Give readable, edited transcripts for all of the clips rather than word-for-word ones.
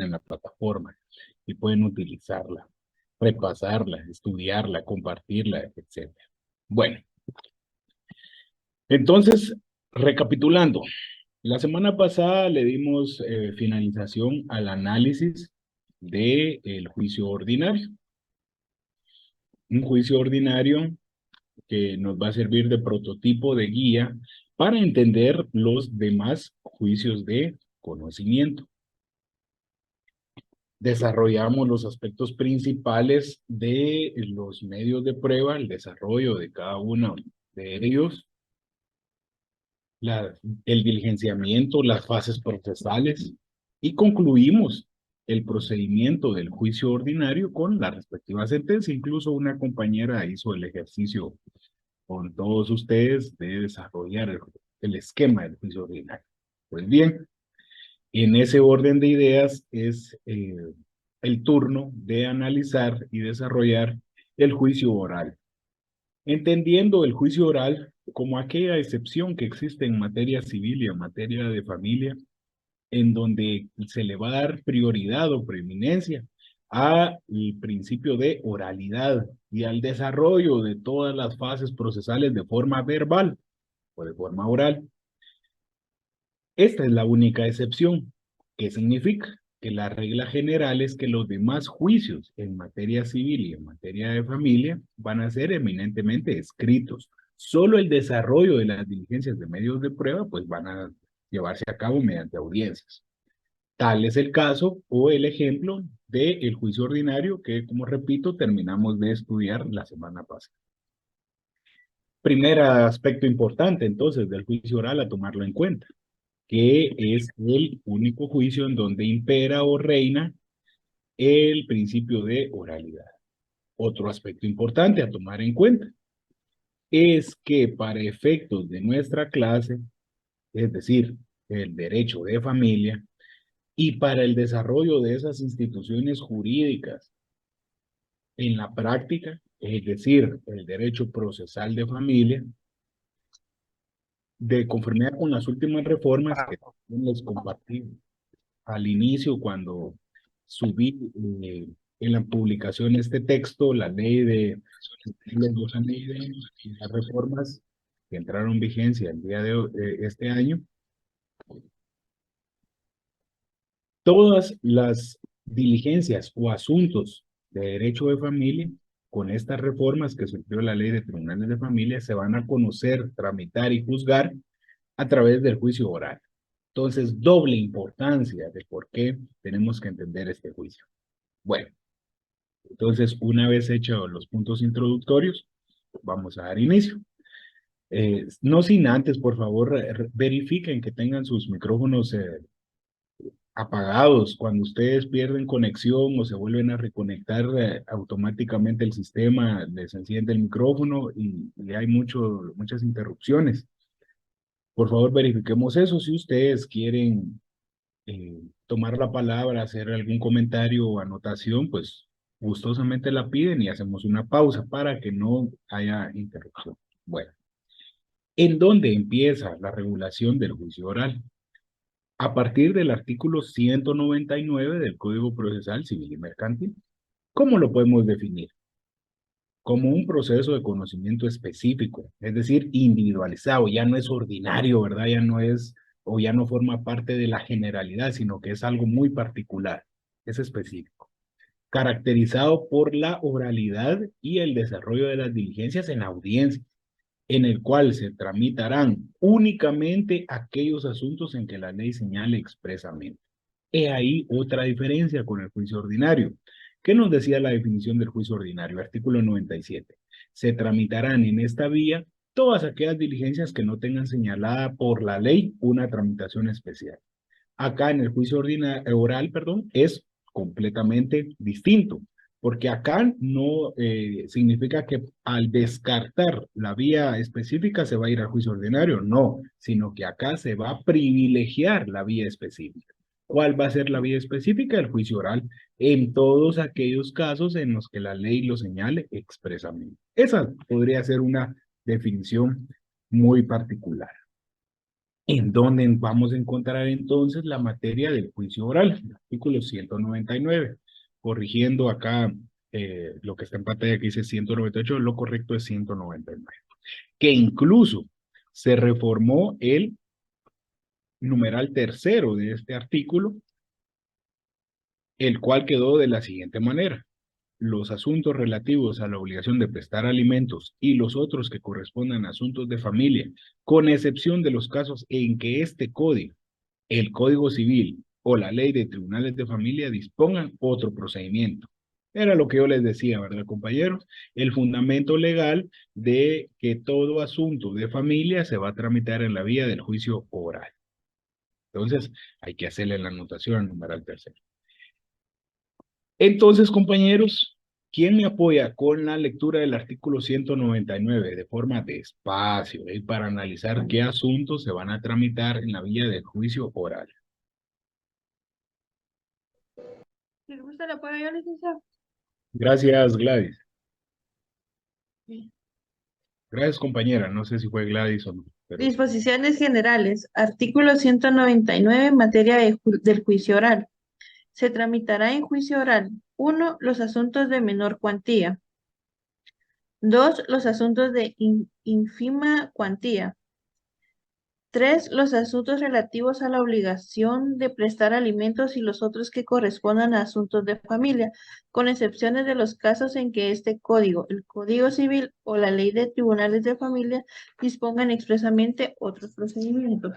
en la plataforma y pueden utilizarla, repasarla, estudiarla, compartirla, etc. Bueno, entonces, recapitulando, la semana pasada le dimos finalización al análisis del juicio ordinario. Un juicio ordinario que nos va a servir de prototipo de guía para entender los demás juicios de conocimiento. Desarrollamos los aspectos principales de los medios de prueba, el desarrollo de cada uno de ellos, el diligenciamiento, las fases procesales, y concluimos el procedimiento del juicio ordinario con la respectiva sentencia. Incluso una compañera hizo el ejercicio con todos ustedes de desarrollar el esquema del juicio ordinario. Pues bien, en ese orden de ideas es el turno de analizar y desarrollar el juicio oral, entendiendo el juicio oral como aquella excepción que existe en materia civil y en materia de familia, en donde se le va a dar prioridad o preeminencia al principio de oralidad y al desarrollo de todas las fases procesales de forma verbal o de forma oral. Esta es la única excepción. ¿Qué significa? Que la regla general es que los demás juicios en materia civil y en materia de familia van a ser eminentemente escritos. Solo el desarrollo de las diligencias de medios de prueba pues van a llevarse a cabo mediante audiencias. Tal es el caso o el ejemplo del juicio ordinario que, como repito, terminamos de estudiar la semana pasada. Primer aspecto importante entonces del juicio oral a tomarlo en cuenta, que es el único juicio en donde impera o reina el principio de oralidad. Otro aspecto importante a tomar en cuenta es que para efectos de nuestra clase, es decir, el derecho de familia, y para el desarrollo de esas instituciones jurídicas en la práctica, es decir, el derecho procesal de familia, de conformidad con las últimas reformas que les compartí al inicio cuando subí en la publicación este texto, la ley de las reformas que entraron en vigencia el día de este año, todas las diligencias o asuntos de derecho de familia con estas reformas que surgió la ley de tribunales de familia se van a conocer, tramitar y juzgar a través del juicio oral. Entonces, doble importancia de por qué tenemos que entender este juicio. Bueno, entonces, una vez hechos los puntos introductorios, vamos a dar inicio. No sin antes, por favor, verifiquen que tengan sus micrófonos apagados. Cuando ustedes pierden conexión o se vuelven a reconectar, automáticamente el sistema les enciende el micrófono y hay muchas interrupciones. Por favor, verifiquemos eso. Si ustedes quieren tomar la palabra, hacer algún comentario o anotación, pues gustosamente la piden y hacemos una pausa para que no haya interrupción. Bueno, ¿en dónde empieza la regulación del juicio oral? A partir del artículo 199 del Código Procesal Civil y Mercantil. ¿Cómo lo podemos definir? Como un proceso de conocimiento específico, es decir, individualizado, ya no es ordinario, ¿verdad? Ya no es, o ya no forma parte de la generalidad, sino que es algo muy particular, es específico, caracterizado por la oralidad y el desarrollo de las diligencias en audiencia, en el cual se tramitarán únicamente aquellos asuntos en que la ley señale expresamente. He ahí otra diferencia con el juicio ordinario. ¿Qué nos decía la definición del juicio ordinario? Artículo 97. Se tramitarán en esta vía todas aquellas diligencias que no tengan señalada por la ley una tramitación especial. Acá en el juicio oral, es completamente distinto, porque acá no significa que al descartar la vía específica se va a ir al juicio ordinario, no, sino que acá se va a privilegiar la vía específica. ¿Cuál va a ser la vía específica? El juicio oral, en todos aquellos casos en los que la ley lo señale expresamente. Esa podría ser una definición muy particular. en donde vamos a encontrar entonces la materia del juicio oral, el artículo 199. Corrigiendo acá lo que está en pantalla que dice 198, lo correcto es 199. Que incluso se reformó el numeral tercero de este artículo, el cual quedó de la siguiente manera: los asuntos relativos a la obligación de prestar alimentos y los otros que correspondan a asuntos de familia, con excepción de los casos en que este código, el Código Civil o la Ley de Tribunales de Familia dispongan otro procedimiento. Era lo que yo les decía, ¿verdad, compañeros? El fundamento legal de que todo asunto de familia se va a tramitar en la vía del juicio oral. Entonces, hay que hacerle la anotación al numeral tercero. Entonces, compañeros, ¿quién me apoya con la lectura del artículo 199 de forma despacio para analizar qué asuntos se van a tramitar en la vía del juicio oral? Si le gusta, le apoyo yo, licenciado. Gracias, Gladys. Sí. Gracias, compañera. No sé si fue Gladys o no. Pero... Disposiciones generales. Artículo 199, materia del juicio oral. Se tramitará en juicio oral: 1. Los asuntos de menor cuantía. 2. Los asuntos de ínfima cuantía. 3. Los asuntos relativos a la obligación de prestar alimentos y los otros que correspondan a asuntos de familia, con excepciones de los casos en que este código, el Código Civil o la Ley de Tribunales de Familia dispongan expresamente otros procedimientos.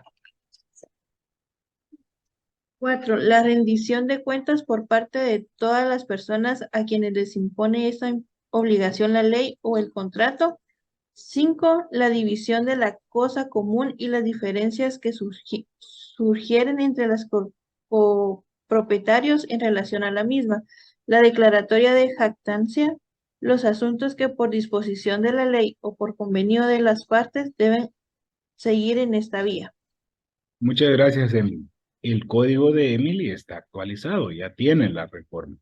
4. La rendición de cuentas por parte de todas las personas a quienes les impone esta obligación la ley o el contrato. 5. La división de la cosa común y las diferencias que surgieren entre los copropietarios en relación a la misma. La declaratoria de jactancia. Los asuntos que por disposición de la ley o por convenio de las partes deben seguir en esta vía. Muchas gracias, Emily. El código de Emily está actualizado, ya tiene las reformas.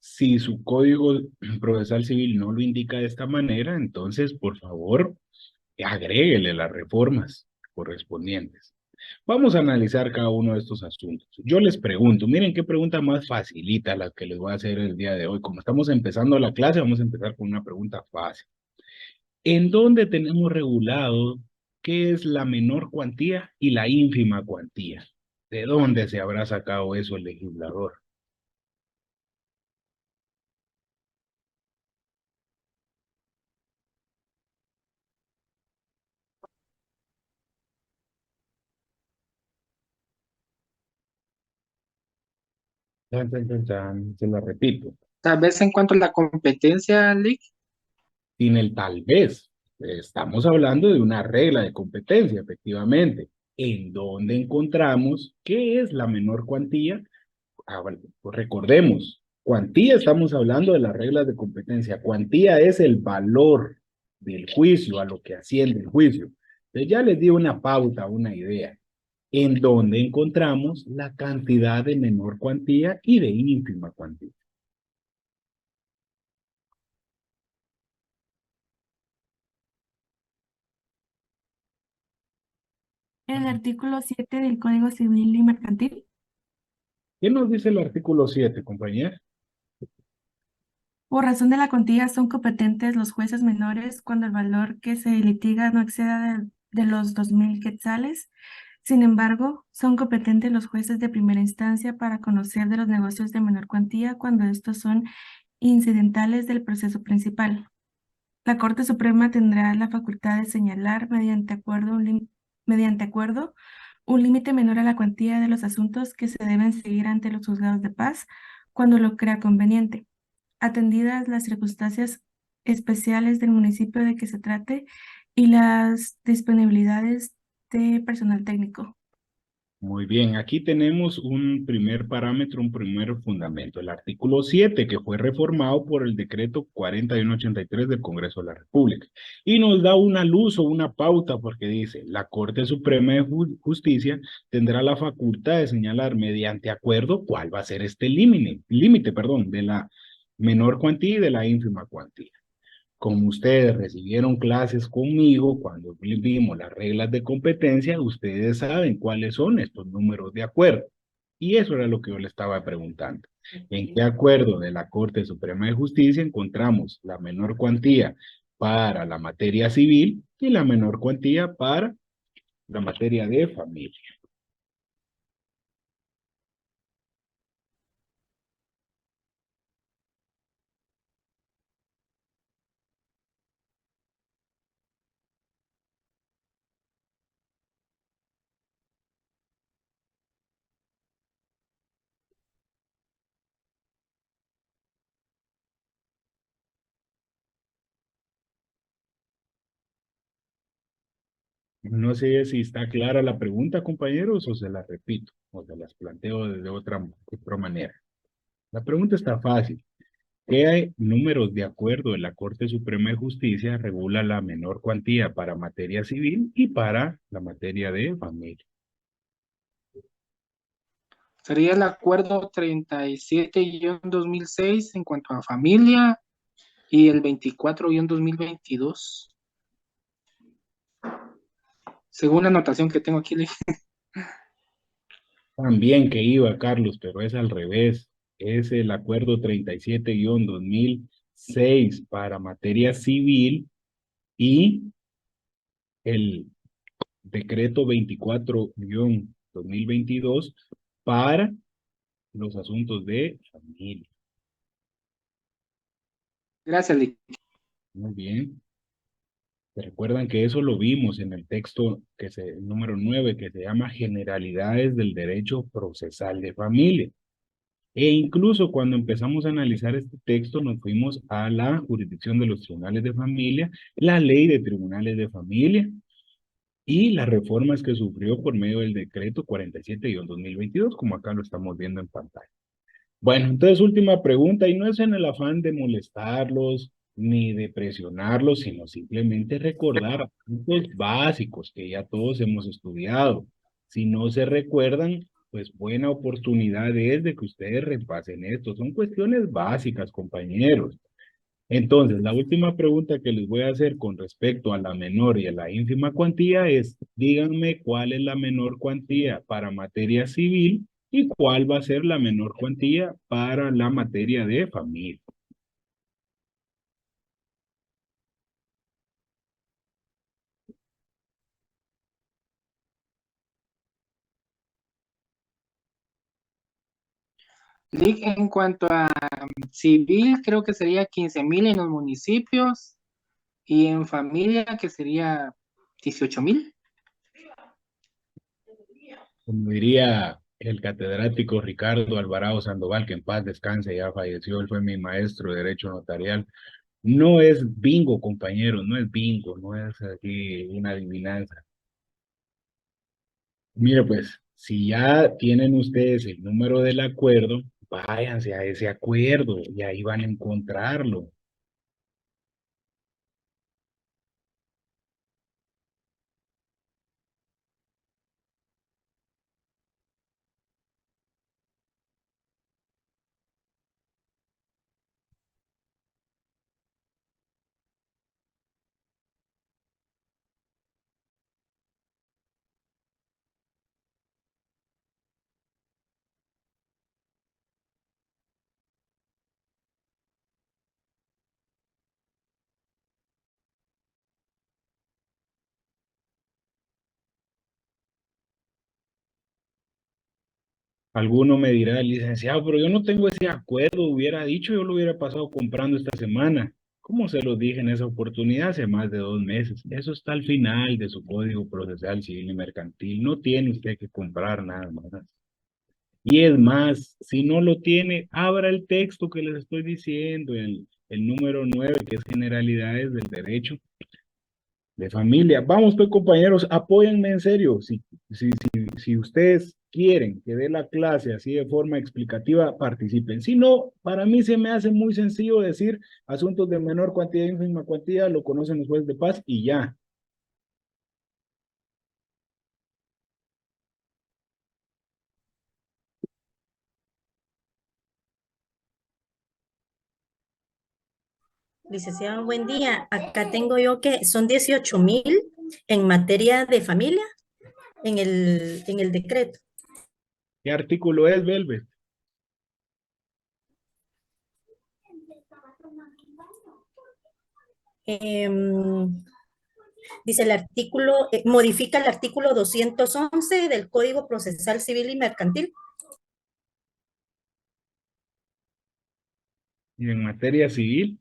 Si su código procesal civil no lo indica de esta manera, entonces, por favor, agréguele las reformas correspondientes. Vamos a analizar cada uno de estos asuntos. Yo les pregunto, miren qué pregunta más facilita la que les voy a hacer el día de hoy. Como estamos empezando la clase, vamos a empezar con una pregunta fácil. ¿En dónde tenemos regulado qué es la menor cuantía y la ínfima cuantía? ¿De dónde se habrá sacado eso el legislador? Tan, tan, tan, tan. Se lo repito. Tal vez en cuanto a la competencia, Lick, Sin el tal vez. Estamos hablando de una regla de competencia, efectivamente. ¿En dónde encontramos qué es la menor cuantía? Bueno, pues recordemos, cuantía, estamos hablando de las reglas de competencia. Cuantía es el valor del juicio, a lo que asciende el juicio. Entonces ya les di una pauta, una idea. En dónde encontramos la cantidad de menor cuantía y de ínfima cuantía. El artículo 7 del Código Civil y Mercantil. ¿Qué nos dice el artículo 7, compañera? Por razón de la cuantía son competentes los jueces menores cuando el valor que se litiga no exceda de los 2.000 quetzales. Sin embargo, son competentes los jueces de primera instancia para conocer de los negocios de menor cuantía cuando estos son incidentales del proceso principal. La Corte Suprema tendrá la facultad de señalar mediante acuerdo un límite menor a la cuantía de los asuntos que se deben seguir ante los juzgados de paz cuando lo crea conveniente, atendidas las circunstancias especiales del municipio de que se trate y las disponibilidades de personal técnico. Muy bien, aquí tenemos un primer parámetro, un primer fundamento, el artículo 7, que fue reformado por el decreto 4183 del Congreso de la República. Y nos da una luz o una pauta porque dice, la Corte Suprema de Justicia tendrá la facultad de señalar mediante acuerdo cuál va a ser este límite, de la menor cuantía y de la ínfima cuantía. como ustedes recibieron clases conmigo cuando vimos las reglas de competencia, ustedes saben cuáles son estos números de acuerdo. Y eso era lo que yo le estaba preguntando. ¿En qué acuerdo de la Corte Suprema de Justicia encontramos la menor cuantía para la materia civil y la menor cuantía para la materia de familia? No sé si está clara la pregunta, compañeros, o se la repito, o se las planteo de otra manera. La pregunta está fácil. ¿Qué números de acuerdo de la Corte Suprema de Justicia regula la menor cuantía para materia civil y para la materia de familia? Sería el acuerdo 37-2006 en cuanto a familia y el 24-2022. Según la anotación que tengo aquí, También que iba, Carlos, pero es al revés. Es el acuerdo 37-2006 para materia civil y el decreto 24-2022 para los asuntos de familia. gracias, Lick. Muy bien. Recuerdan que eso lo vimos en el texto el número 9, que se llama Generalidades del Derecho Procesal de Familia. E incluso cuando empezamos a analizar este texto, nos fuimos a la jurisdicción de los tribunales de familia, la ley de tribunales de familia y las reformas que sufrió por medio del decreto 47-2022, como acá lo estamos viendo en pantalla. Bueno, entonces última pregunta, y no es en el afán de molestarlos ni de presionarlos, sino simplemente recordar puntos básicos que ya todos hemos estudiado. Si no se recuerdan, pues buena oportunidad es de que ustedes repasen esto. Son cuestiones básicas, compañeros. Entonces, la última pregunta que les voy a hacer con respecto a la menor y a la ínfima cuantía es, díganme cuál es la menor cuantía para materia civil y cuál va a ser la menor cuantía para la materia de familia. Lick, en cuanto a civil, creo que sería 15,000 en los municipios y en familia que sería 18,000. Como diría el catedrático Ricardo Alvarado Sandoval, que en paz descanse, ya falleció, él fue mi maestro de Derecho Notarial. No es bingo, compañeros, no es bingo, no es aquí una adivinanza. Mire, pues, si ya tienen ustedes el número del acuerdo, váyanse a ese acuerdo y ahí van a encontrarlo. Alguno me dirá, licenciado, pero yo no tengo ese acuerdo, hubiera dicho, yo lo hubiera pasado comprando esta semana. ¿Cómo se lo dije en esa oportunidad hace más de 2 meses? Eso está al final de su Código Procesal Civil y Mercantil. No tiene usted que comprar nada más. Y es más, si no lo tiene, abra el texto que les estoy diciendo, el número 9, que es Generalidades del Derecho de Familia. Vamos, pues, compañeros, apóyenme en serio. Si ustedes quieren que dé la clase así de forma explicativa, participen. Si no, para mí se me hace muy sencillo decir asuntos de menor cuantía y ínfima cuantía, lo conocen los jueces de paz y ya. Licenciado, buen día. Acá tengo yo que son 18,000 en materia de familia en el decreto. ¿Qué artículo es, Velvet? Em, Dice el artículo, modifica el artículo 211 del Código Procesal Civil y Mercantil. ¿Y en materia civil?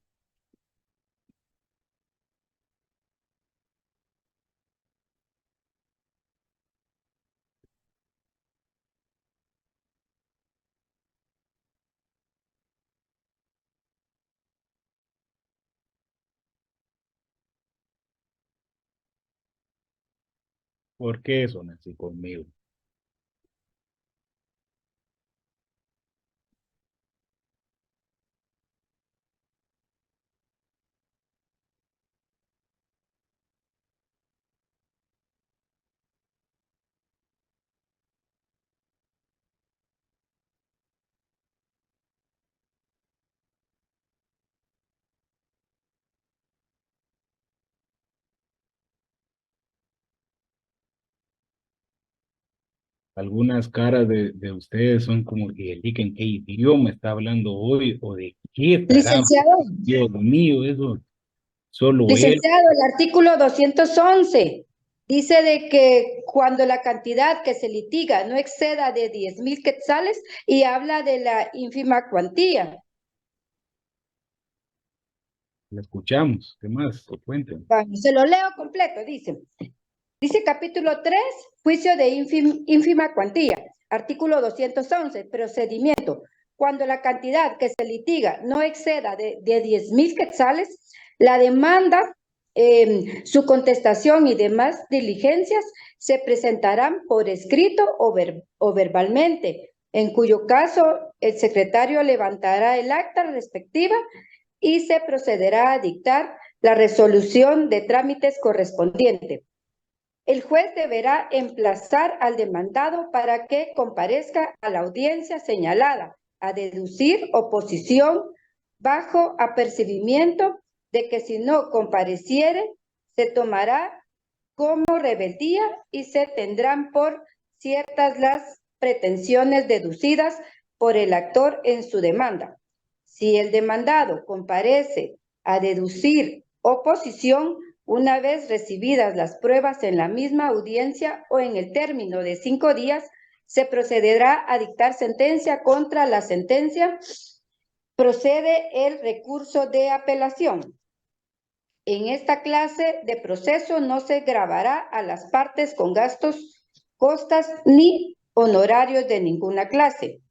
¿Por qué son así conmigo? Algunas caras de ustedes son como que indiquen qué idioma está hablando hoy o de qué estará. Licenciado, Dios mío, eso solo él. licenciado, el artículo 211 dice de que cuando la cantidad que se litiga no exceda de 10,000 quetzales y habla de la ínfima cuantía. La escuchamos. ¿Qué más? Cuenten. Vamos, se lo leo completo, dice. Dice capítulo 3, juicio de ínfima cuantía. Artículo 211, procedimiento. Cuando la cantidad que se litiga no exceda de 10,000 quetzales, la demanda, su contestación y demás diligencias se presentarán por escrito o verbalmente, en cuyo caso el secretario levantará el acta respectiva y se procederá a dictar la resolución de trámites correspondiente. El juez deberá emplazar al demandado para que comparezca a la audiencia señalada, a deducir oposición bajo apercibimiento de que si no compareciere, se tomará como rebeldía y se tendrán por ciertas las pretensiones deducidas por el actor en su demanda. Si el demandado comparece a deducir oposición, una vez recibidas las pruebas en la misma audiencia o en el término de 5 días, se procederá a dictar sentencia contra la sentencia. Procede el recurso de apelación. En esta clase de proceso no se gravará a las partes con gastos, costas ni honorarios de ninguna clase.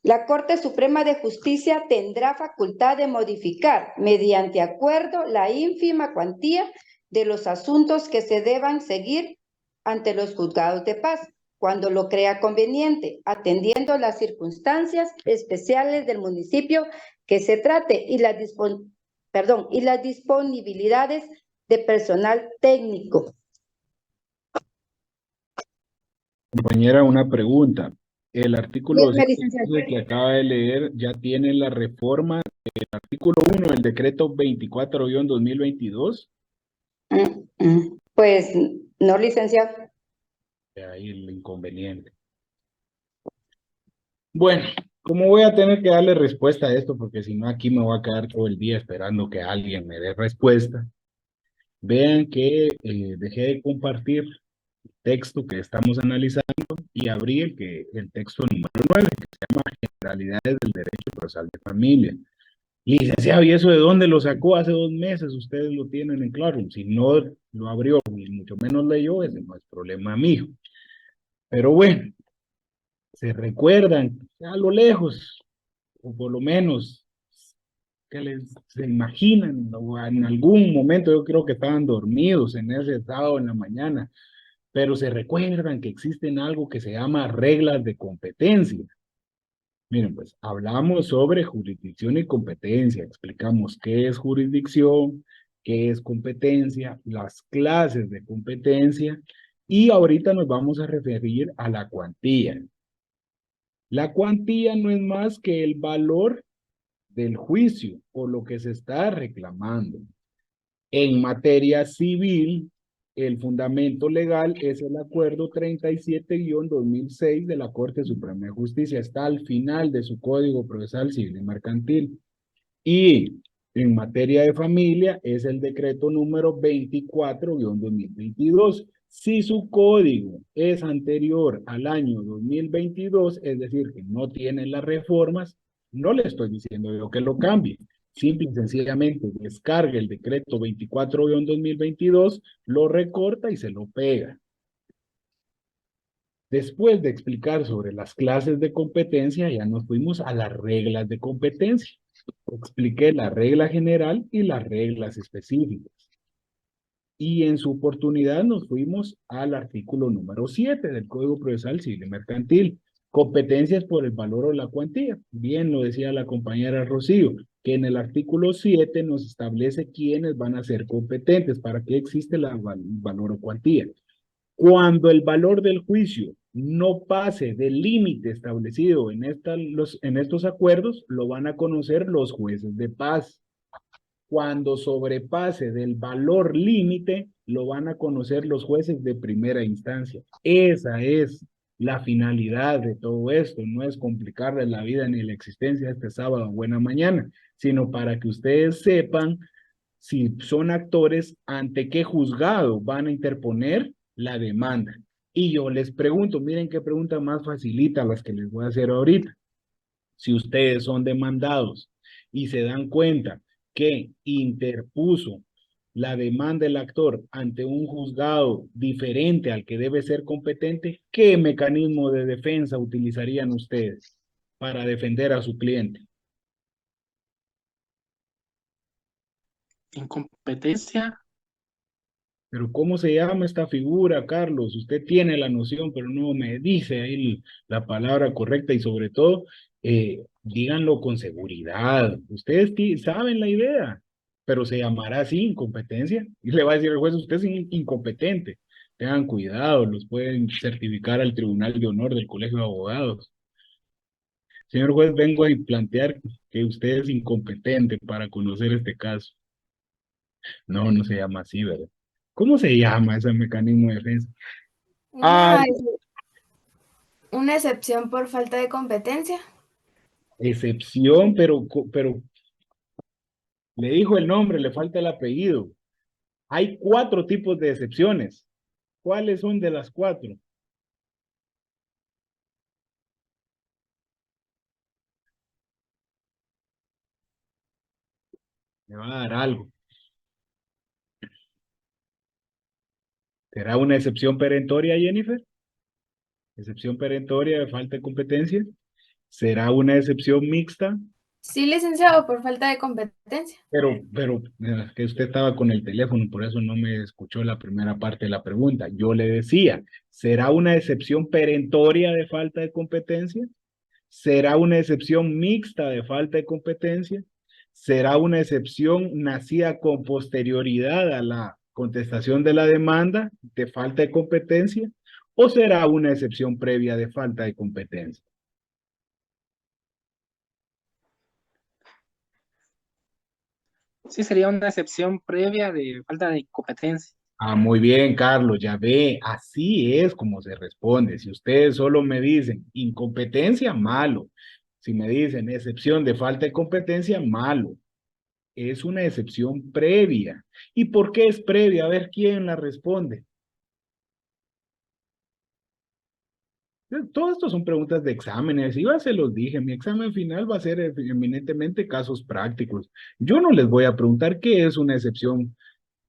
La Corte Suprema de Justicia tendrá facultad de modificar, mediante acuerdo, la ínfima cuantía de los asuntos que se deban seguir ante los juzgados de paz, cuando lo crea conveniente, atendiendo las circunstancias especiales del municipio que se trate y las disponibilidades de personal técnico. Compañera, una pregunta. El artículo Dígame, licenciado. que acaba de leer ya tiene la reforma del artículo 1 del decreto 24-2022. Pues no, licenciado. De ahí el inconveniente. Bueno, como voy a tener que darle respuesta a esto, porque si no aquí me voy a quedar todo el día esperando que alguien me dé respuesta. Vean que dejé de compartir el texto que estamos analizando y abrí el texto número 9, que se llama Generalidades del Derecho Procesal de Familia. Licenciado, ¿y eso de dónde lo sacó hace 2 meses? Ustedes lo tienen en claro. Si no lo abrió, ni mucho menos leyó, ese no es problema mío. Pero bueno, se recuerdan a lo lejos, o por lo menos que se imaginan, o en algún momento yo creo que estaban dormidos en ese sábado en la mañana, pero se recuerdan que existen algo que se llama reglas de competencia. Miren, pues hablamos sobre jurisdicción y competencia, explicamos qué es jurisdicción, qué es competencia, las clases de competencia, y ahorita nos vamos a referir a la cuantía. La cuantía no es más que el valor del juicio o lo que se está reclamando. En materia civil, el fundamento legal es el acuerdo 37-2006 de la Corte Suprema de Justicia. Está al final de su Código Procesal Civil y Mercantil. Y en materia de familia es el decreto número 24-2022. Si su código es anterior al año 2022, es decir, que no tiene las reformas, no le estoy diciendo yo que lo cambie. Simple y sencillamente descarga el decreto 24-2022, lo recorta y se lo pega. Después de explicar sobre las clases de competencia, ya nos fuimos a las reglas de competencia. Expliqué la regla general y las reglas específicas. Y en su oportunidad nos fuimos al artículo número 7 del Código Procesal Civil y Mercantil. Competencias por el valor o la cuantía. Bien lo decía la compañera Rocío, que en el artículo 7 nos establece quiénes van a ser competentes, para qué existe el valor o cuantía. Cuando el valor del juicio no pase del límite establecido en estos acuerdos, lo van a conocer los jueces de paz. Cuando sobrepase del valor límite, lo van a conocer los jueces de primera instancia. Esa es la finalidad de todo esto. No es complicarles la vida ni la existencia este sábado buena mañana, sino para que ustedes sepan si son actores, ante qué juzgado van a interponer la demanda. Y yo les pregunto, miren qué pregunta más facilita las que les voy a hacer ahorita. Si ustedes son demandados y se dan cuenta que interpuso la demanda del actor ante un juzgado diferente al que debe ser competente, ¿qué mecanismo de defensa utilizarían ustedes para defender a su cliente? Incompetencia. Pero ¿cómo se llama esta figura, Carlos? Usted tiene la noción, pero no me dice ahí la palabra correcta y sobre todo, díganlo con seguridad. Ustedes saben la idea, pero se llamará así, incompetencia. Y le va a decir el juez, usted es incompetente. Tengan cuidado, los pueden certificar al Tribunal de Honor del Colegio de Abogados. Señor juez, vengo a plantear que usted es incompetente para conocer este caso. No, no se llama así, ¿verdad? ¿Cómo se llama ese mecanismo de defensa? Ah, Una excepción por falta de competencia. excepción, pero le dijo el nombre, le falta el apellido. Hay 4 tipos de excepciones. ¿Cuáles son de las 4? Me va a dar algo. ¿Será una excepción perentoria, Jennifer? ¿Excepción perentoria de falta de competencia? ¿Será una excepción mixta? Sí, licenciado, por falta de competencia. Pero, que usted estaba con el teléfono, por eso no me escuchó la primera parte de la pregunta. Yo le decía, ¿será una excepción perentoria de falta de competencia? ¿Será una excepción mixta de falta de competencia? ¿Será una excepción nacida con posterioridad a la contestación de la demanda de falta de competencia? ¿O será una excepción previa de falta de competencia? Sí, sería una excepción previa de falta de competencia. Ah, muy bien, Carlos, ya ve, así es como se responde. Si ustedes solo me dicen incompetencia, malo. Si me dicen excepción de falta de competencia, malo. Es una excepción previa. ¿Y por qué es previa? A ver quién la responde. Todo esto son preguntas de exámenes. Y ya se los dije, mi examen final va a ser eminentemente casos prácticos. Yo no les voy a preguntar qué es una excepción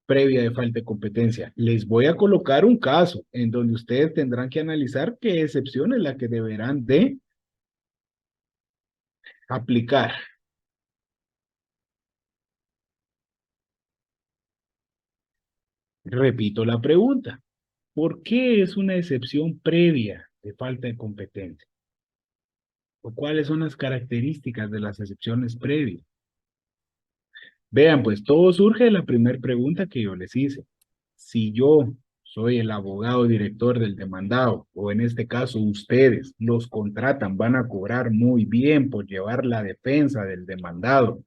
previa de falta de competencia. Les voy a colocar un caso en donde ustedes tendrán que analizar qué excepción es la que deberán de aplicar. Repito la pregunta. ¿Por qué es una excepción previa de falta de competencia? ¿O cuáles son las características de las excepciones previas? Vean, pues todo surge de la primera pregunta que yo les hice. Si yo soy el abogado director del demandado, o en este caso ustedes los contratan, van a cobrar muy bien por llevar la defensa del demandado.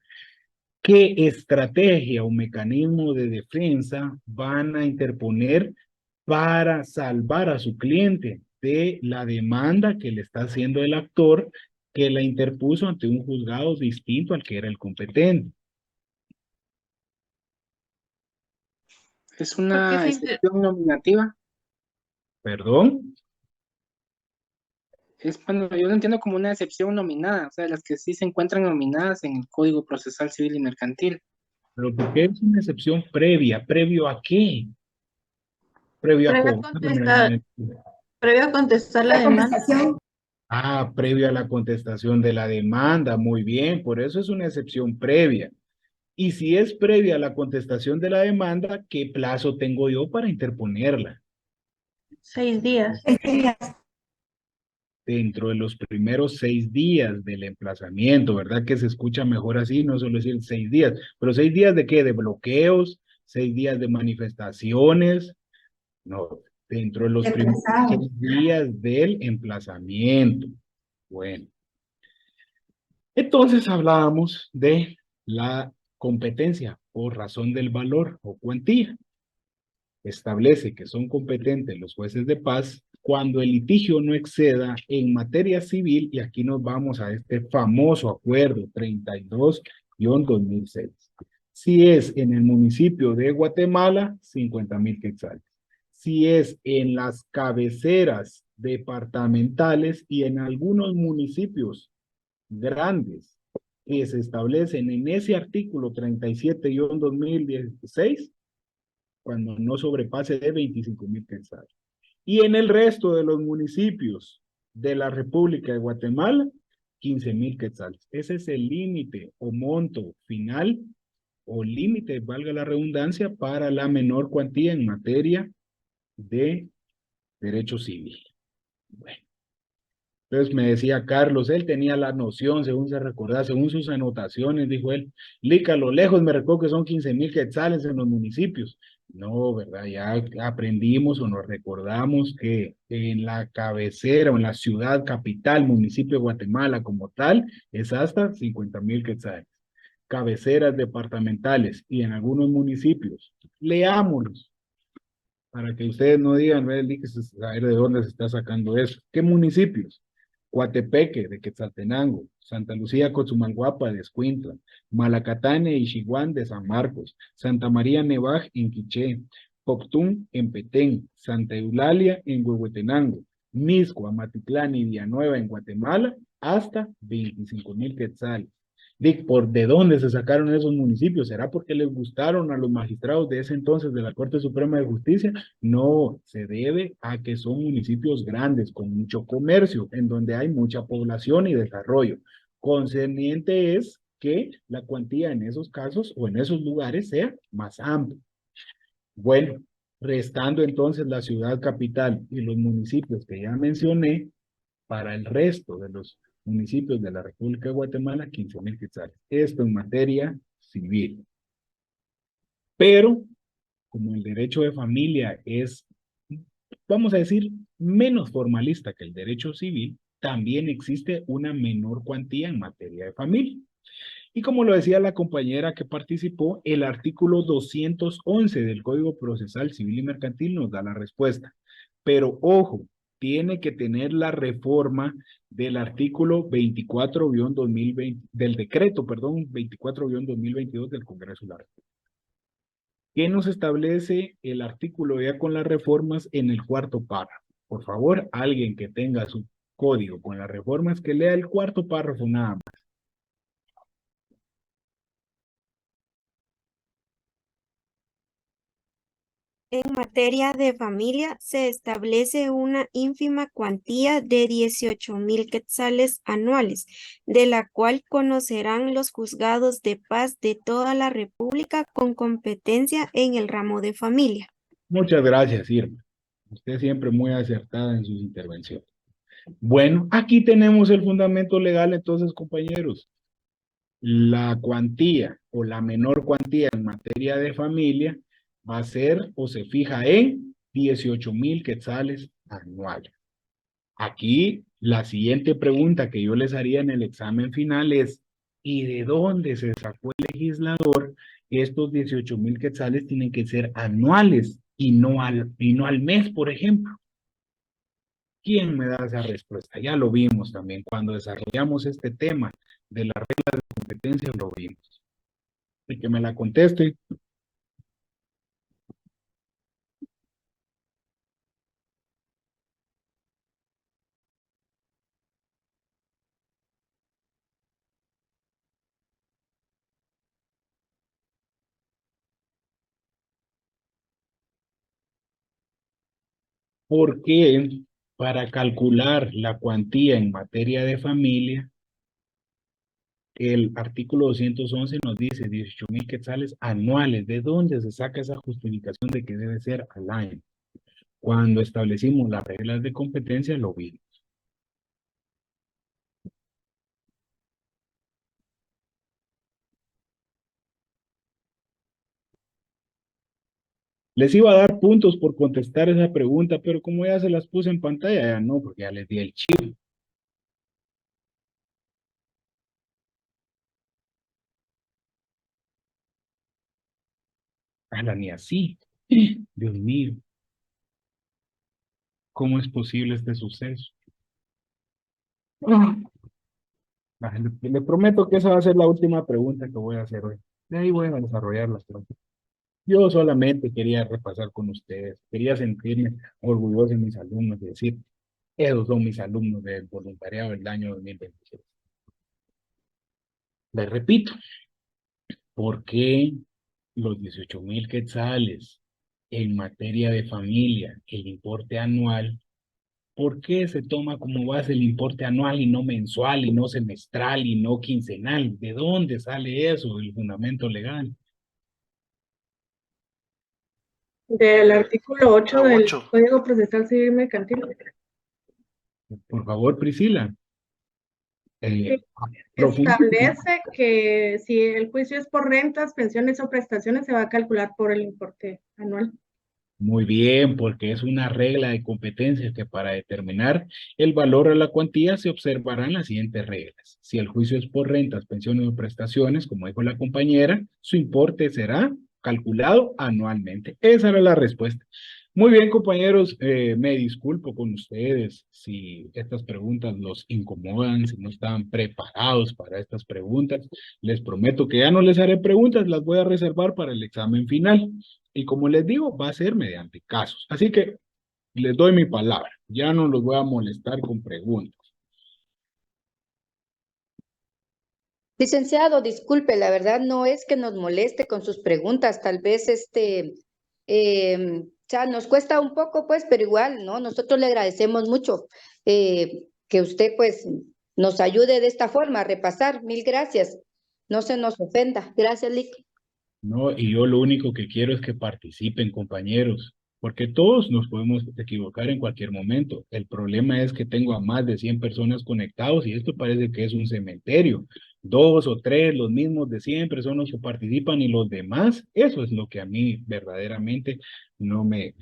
¿Qué estrategia o mecanismo de defensa van a interponer para salvar a su cliente de la demanda que le está haciendo el actor que la interpuso ante un juzgado distinto al que era el competente? Es ¿Por qué una se excepción nominativa. ¿Perdón? Es, bueno, yo lo entiendo como una excepción nominada, o sea, las que sí se encuentran nominadas en el Código Procesal Civil y Mercantil. ¿Pero por qué es una excepción previa? ¿Previo a qué? Previo a previo a contestar, previo a contestar la La demanda? contestación. Ah, previo a la contestación de la demanda, muy bien, por eso es una excepción previa. Y si es previa a la contestación de la demanda, ¿qué plazo tengo yo para interponerla? 6 días. Dentro de los primeros 6 días del emplazamiento, ¿verdad? Que se escucha mejor así, no solo decir 6 días, pero 6 días de qué, de bloqueos, 6 días de manifestaciones, no, dentro de los primeros 6 días del emplazamiento. Bueno, entonces hablábamos de la competencia por razón del valor o cuantía. Establece que son competentes los jueces de paz cuando el litigio no exceda en materia civil, y aquí nos vamos a este famoso acuerdo 32-2006. Si es en el municipio de Guatemala, 50,000 quetzales. Si es en las cabeceras departamentales y en algunos municipios grandes que se establecen en ese artículo 37-2016, cuando no sobrepase de 25,000 quetzales. Y en el resto de los municipios de la República de Guatemala, 15,000 quetzales. Ese es el límite o monto final o límite, valga la redundancia, para la menor cuantía en materia de derecho civil. Bueno. Entonces me decía Carlos, él tenía la noción, según se recordaba, según sus anotaciones, dijo él, Lica, a lo lejos me recuerdo que son 15,000 quetzales en los municipios. No, ¿verdad? Ya aprendimos o nos recordamos que en la cabecera o en la ciudad capital, municipio de Guatemala como tal, es hasta 50,000 quetzales. Cabeceras departamentales y en algunos municipios, leámoslos, para que ustedes no digan, a ver de dónde se está sacando eso. ¿Qué municipios? Coatepeque, de Quetzaltenango, Santa Lucía, Cochumalguapa, de Escuintla, Malacatane y Xiguán, de San Marcos, Santa María Nevaj, en Quiché, Poctún, en Petén, Santa Eulalia, en Huehuetenango, Misco, Amatitlán y Villanueva, en Guatemala, hasta 25,000 quetzales. Dick, ¿de dónde se sacaron esos municipios? ¿Será porque les gustaron a los magistrados de ese entonces de la Corte Suprema de Justicia? No, se debe a que son municipios grandes, con mucho comercio, en donde hay mucha población y desarrollo. Concerniente es que la cuantía en esos casos o en esos lugares sea más amplia. Bueno, restando entonces la ciudad capital y los municipios que ya mencioné, para el resto de los municipios de la República de Guatemala, 15,000 quetzales. Esto en materia civil. Pero, como el derecho de familia es, vamos a decir, menos formalista que el derecho civil, también existe una menor cuantía en materia de familia. Y como lo decía la compañera que participó, el artículo 211 del Código Procesal Civil y Mercantil nos da la respuesta. Pero ojo, tiene que tener la reforma del artículo 24-2020, del decreto, perdón, 24-2022 del Congreso de la República. ¿Qué nos establece el artículo ya con las reformas en el cuarto párrafo? Por favor, alguien que tenga su código con las reformas, que lea el cuarto párrafo nada más. En materia de familia, se establece una ínfima cuantía de 18,000 quetzales anuales, de la cual conocerán los juzgados de paz de toda la República con competencia en el ramo de familia. Muchas gracias, Irma. Usted siempre muy acertada en sus intervenciones. Bueno, aquí tenemos el fundamento legal, entonces, compañeros. La cuantía o la menor cuantía en materia de familia va a ser o se fija en 18,000 quetzales anuales. Aquí, la siguiente pregunta que yo les haría en el examen final es, ¿y de dónde se sacó el legislador? Estos 18,000 quetzales tienen que ser anuales y no al mes, por ejemplo. ¿Quién me da esa respuesta? Ya lo vimos también. Cuando desarrollamos este tema de la regla de competencia, lo vimos. Y que me la conteste. ¿Por qué para calcular la cuantía en materia de familia, el artículo 211 nos dice 18,000 quetzales anuales? ¿De dónde se saca esa justificación de que debe ser al año? Cuando establecimos las reglas de competencia, lo vimos. Les iba a dar puntos por contestar esa pregunta, pero como ya se las puse en pantalla, ya no, porque ya les di el chip. Ni así. Dios mío. ¿Cómo es posible este suceso? Le prometo que esa va a ser la última pregunta que voy a hacer hoy. De ahí voy a desarrollar las preguntas. Yo solamente quería repasar con ustedes. Quería sentirme orgulloso de mis alumnos y decir, esos son mis alumnos del voluntariado del año 2026. Les repito, ¿por qué los 18,000 quetzales en materia de familia, el importe anual? ¿Por qué se toma como base el importe anual y no mensual y no semestral y no quincenal? ¿De dónde sale eso, el fundamento legal? Del artículo 8 del Código Procesal Civil Mercantil. Por favor, Priscila. Establece que si el juicio es por rentas, pensiones o prestaciones, se va a calcular por el importe anual. Muy bien, porque es una regla de competencia que para determinar el valor a la cuantía se observarán las siguientes reglas. Si el juicio es por rentas, pensiones o prestaciones, como dijo la compañera, su importe será calculado anualmente. Esa era la respuesta. Muy bien, compañeros, me disculpo con ustedes si estas preguntas los incomodan, si no estaban preparados para estas preguntas. Les prometo que ya no les haré preguntas, las voy a reservar para el examen final. Y como les digo, va a ser mediante casos. Así que les doy mi palabra. Ya no los voy a molestar con preguntas. Licenciado, disculpe, la verdad no es que nos moleste con sus preguntas, tal vez o sea, nos cuesta un poco, pues, pero igual, ¿no? Nosotros le agradecemos mucho que usted, pues, nos ayude de esta forma a repasar. Mil gracias. No se nos ofenda. Gracias, Lick. No, y yo lo único que quiero es que participen, compañeros, porque todos nos podemos equivocar en cualquier momento. El problema es que tengo a más de 100 personas conectados y esto parece que es un cementerio. 2 o 3, los mismos de siempre son los que participan y los demás, eso es lo que a mí verdaderamente no me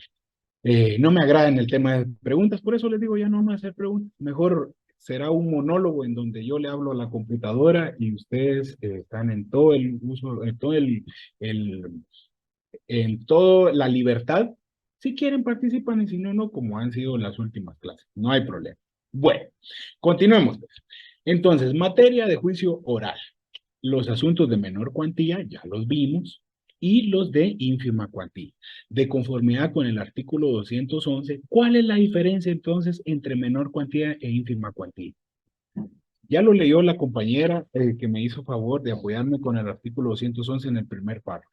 agrada en el tema de preguntas. Por eso les digo, ya no vamos a hacer preguntas. Mejor será un monólogo en donde yo le hablo a la computadora y ustedes están en todo el uso, en toda la libertad. Si quieren participan y si no, no, como han sido las últimas clases. No hay problema. Bueno, continuemos. Entonces, materia de juicio oral. Los asuntos de menor cuantía ya los vimos y los de ínfima cuantía. De conformidad con el artículo 211, ¿cuál es la diferencia entonces entre menor cuantía e ínfima cuantía? Ya lo leyó la compañera que me hizo favor de apoyarme con el artículo 211 en el primer párrafo,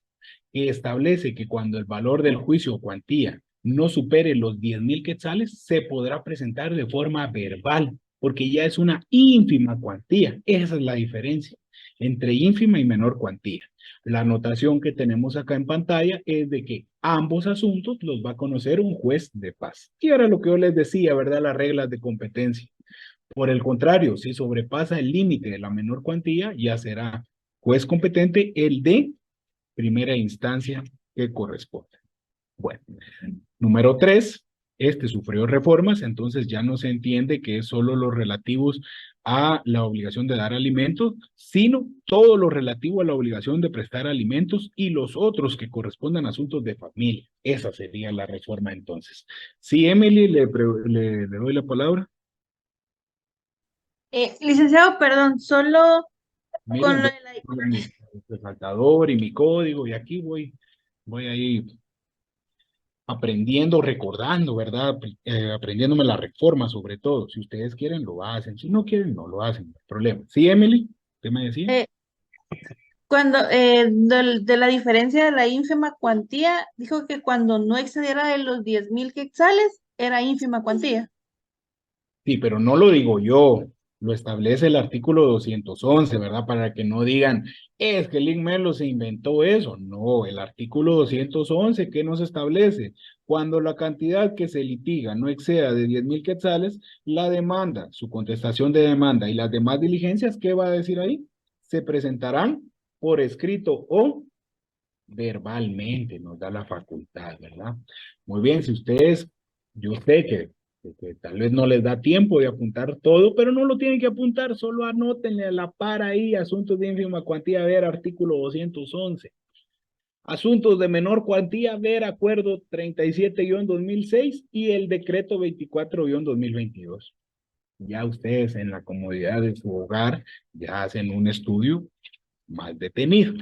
que establece que cuando el valor del juicio o cuantía no supere los 10,000 quetzales, se podrá presentar de forma verbal, porque ya es una ínfima cuantía. Esa es la diferencia entre ínfima y menor cuantía. La anotación que tenemos acá en pantalla es de que ambos asuntos los va a conocer un juez de paz. Y ahora lo que yo les decía, ¿verdad? Las reglas de competencia. Por el contrario, si sobrepasa el límite de la menor cuantía, ya será juez competente el de primera instancia que corresponde. Bueno, Número 3, este sufrió reformas, entonces ya no se entiende que es solo los relativos a la obligación de dar alimentos, sino todo lo relativo a la obligación de prestar alimentos y los otros que correspondan a asuntos de familia. Esa sería la reforma entonces. Sí, Emily, le doy la palabra. Licenciado, perdón, solo Mira, con lo yo de la... tengo mi resaltador y mi código y aquí voy ahí aprendiendo, recordando, ¿verdad? Aprendiéndome la reforma sobre todo. Si ustedes quieren, lo hacen. Si no quieren, no lo hacen. No hay problema. Sí, Emily, ¿qué me decía? eh, de la diferencia de la ínfima cuantía, dijo que cuando no excediera de los 10,000 quetzales, era ínfima cuantía. Sí, pero no lo digo yo, lo establece el artículo 211, ¿verdad? Para que no digan, es que Lin Melo se inventó eso. No, el artículo 211, ¿qué nos establece? Cuando la cantidad que se litiga no exceda de 10,000 quetzales, la demanda, su contestación de demanda y las demás diligencias, ¿qué va a decir ahí? Se presentarán por escrito o verbalmente, nos da la facultad, ¿verdad? Muy bien, si ustedes, yo sé que tal vez no les da tiempo de apuntar todo, pero no lo tienen que apuntar, solo anótenle a la par ahí, asuntos de ínfima cuantía, ver artículo 211. Asuntos de menor cuantía, ver acuerdo 37-2006 y el decreto 24-2022. Ya ustedes en la comodidad de su hogar ya hacen un estudio más detenido.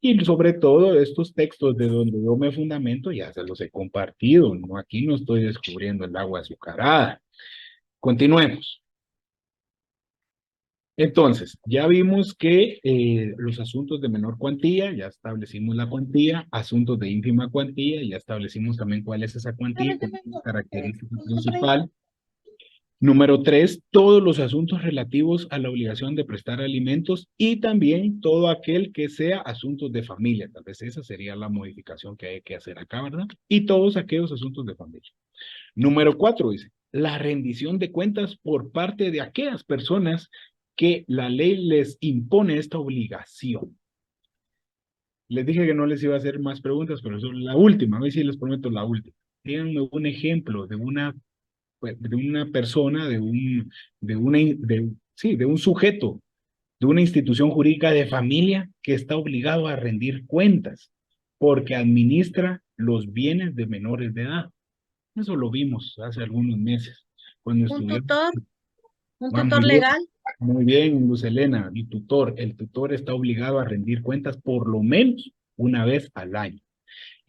Y sobre todo estos textos de donde yo me fundamento ya se los he compartido, ¿no? Aquí no estoy descubriendo el agua azucarada. Continuemos. Entonces, ya vimos que los asuntos de menor cuantía, ya establecimos la cuantía, asuntos de ínfima cuantía, ya establecimos también cuál es esa cuantía, cuál es la característica principal. Número 3, todos los asuntos relativos a la obligación de prestar alimentos y también todo aquel que sea asuntos de familia. Tal vez esa sería la modificación que hay que hacer acá, ¿verdad? Y todos aquellos asuntos de familia. Número 4 dice, la rendición de cuentas por parte de aquellas personas que la ley les impone esta obligación. Les dije que no les iba a hacer más preguntas, pero eso es la última. A ver si les prometo la última. Díganme un ejemplo de una persona, de un sujeto, de una institución jurídica de familia que está obligado a rendir cuentas porque administra los bienes de menores de edad. Eso lo vimos hace algunos meses. Cuando Un estuvimos. tutor, un Muy tutor bien, legal. muy bien, Luz Helena, el tutor está obligado a rendir cuentas por lo menos una vez al año.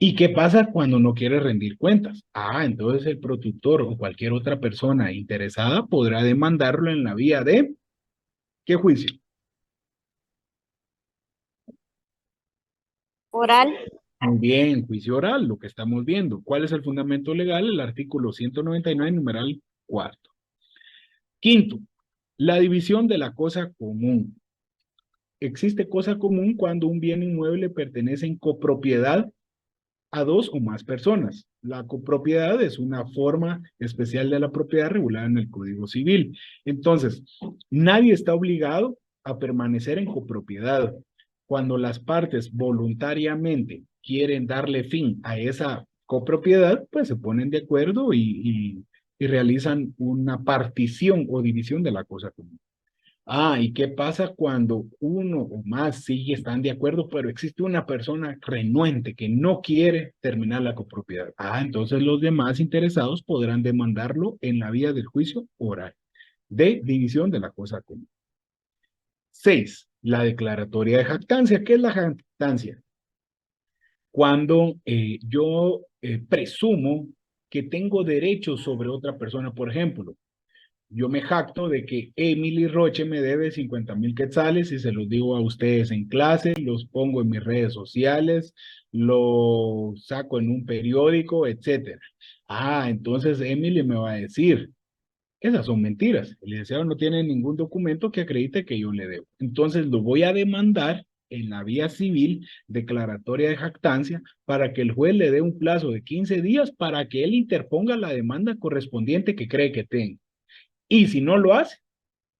¿Y qué pasa cuando no quiere rendir cuentas? Entonces el protutor o cualquier otra persona interesada podrá demandarlo en la vía de ¿qué juicio? Oral. Muy bien, juicio oral, lo que estamos viendo. ¿Cuál es el fundamento legal? El artículo 199, numeral 4. Quinto, la división de la cosa común. Existe cosa común cuando un bien inmueble pertenece en copropiedad a dos o más personas. La copropiedad es una forma especial de la propiedad regulada en el Código Civil. Entonces, nadie está obligado a permanecer en copropiedad. Cuando las partes voluntariamente quieren darle fin a esa copropiedad, pues se ponen de acuerdo y realizan una partición o división de la cosa común. ¿Y qué pasa cuando uno o más sí están de acuerdo, pero existe una persona renuente que no quiere terminar la copropiedad? Entonces los demás interesados podrán demandarlo en la vía del juicio oral de división de la cosa común. 6. La declaratoria de jactancia. ¿Qué es la jactancia? Cuando yo presumo que tengo derechos sobre otra persona, por ejemplo, yo me jacto de que Emily Roche me debe 50,000 quetzales y se los digo a ustedes en clase, los pongo en mis redes sociales, lo saco en un periódico, etc. Entonces Emily me va a decir, esas son mentiras. El licenciado no tiene ningún documento que acredite que yo le debo. Entonces lo voy a demandar en la vía civil, declaratoria de jactancia, para que el juez le dé un plazo de 15 días para que él interponga la demanda correspondiente que cree que tenga. Y si no lo hace,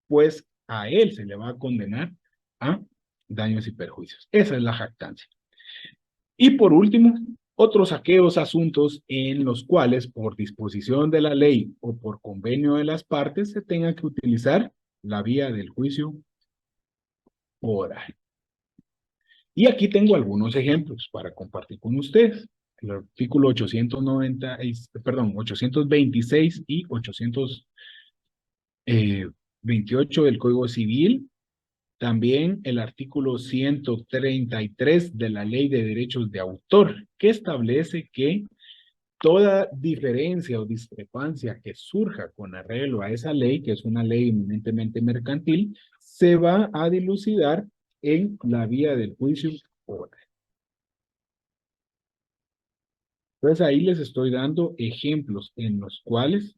pues a él se le va a condenar a daños y perjuicios. Esa es la jactancia. Y por último, Otros aquellos asuntos en los cuales, por disposición de la ley o por convenio de las partes, se tenga que utilizar la vía del juicio oral. Y aquí tengo algunos ejemplos para compartir con ustedes. El artículo 826 y 828 del Código Civil. También el artículo 133 de la Ley de Derechos de Autor, que establece que toda diferencia o discrepancia que surja con arreglo a esa ley, que es una ley eminentemente mercantil, se va a dilucidar en la vía del juicio oral. Entonces ahí les estoy dando ejemplos en los cuales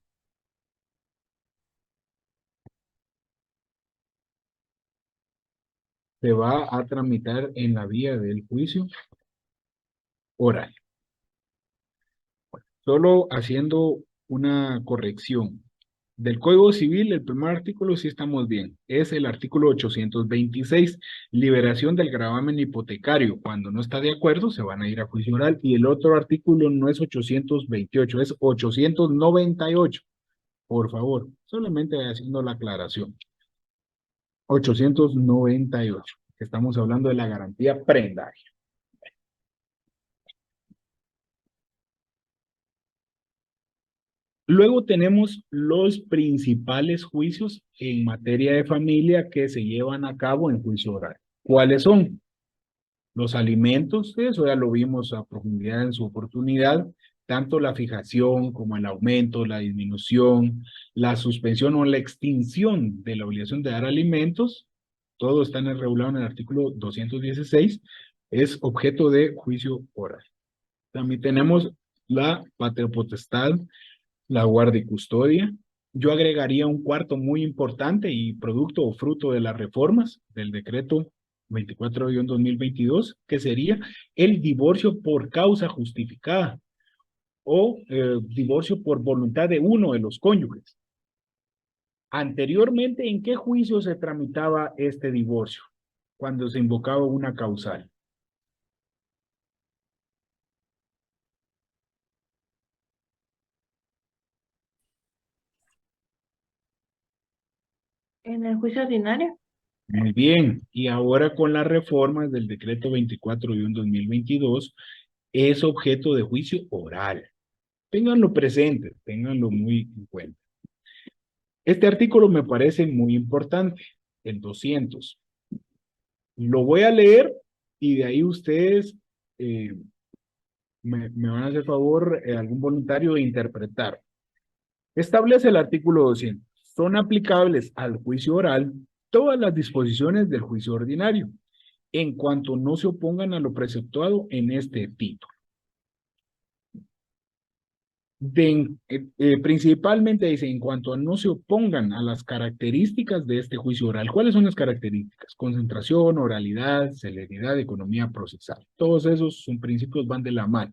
se va a tramitar en la vía del juicio oral. Solo haciendo una corrección. Del Código Civil, el primer artículo sí estamos bien. Es el artículo 826, liberación del gravamen hipotecario. Cuando no está de acuerdo, se van a ir a juicio oral. Y el otro artículo no es 828, es 898. Por favor, solamente haciendo la aclaración. 898. Estamos hablando de la garantía prendaria. Luego tenemos los principales juicios en materia de familia que se llevan a cabo en juicio oral. ¿Cuáles son? Los alimentos, eso ya lo vimos a profundidad en su oportunidad, tanto la fijación como el aumento, la disminución, la suspensión o la extinción de la obligación de dar alimentos, todo está regulado en el artículo 216, es objeto de juicio oral. También tenemos la patria potestad, la guardia y custodia. Yo agregaría un cuarto muy importante y producto o fruto de las reformas del decreto 24-2022, que sería el divorcio por causa justificada o divorcio por voluntad de uno de los cónyuges. Anteriormente, ¿en qué juicio se tramitaba este divorcio? Cuando se invocaba una causal. En el juicio ordinario. Muy bien, y ahora con las reformas del decreto 24-2022 es objeto de juicio oral. Ténganlo presente, ténganlo muy en cuenta. Este artículo me parece muy importante, el 200. Lo voy a leer y de ahí ustedes me van a hacer favor, algún voluntario, de interpretar. Establece el artículo 200. Son aplicables al juicio oral todas las disposiciones del juicio ordinario, en cuanto no se opongan a lo preceptuado en este título. Principalmente dice, en cuanto no se opongan a las características de este juicio oral. ¿Cuáles son las características? Concentración, oralidad, celeridad, economía procesal. Todos esos son principios, van de la mano,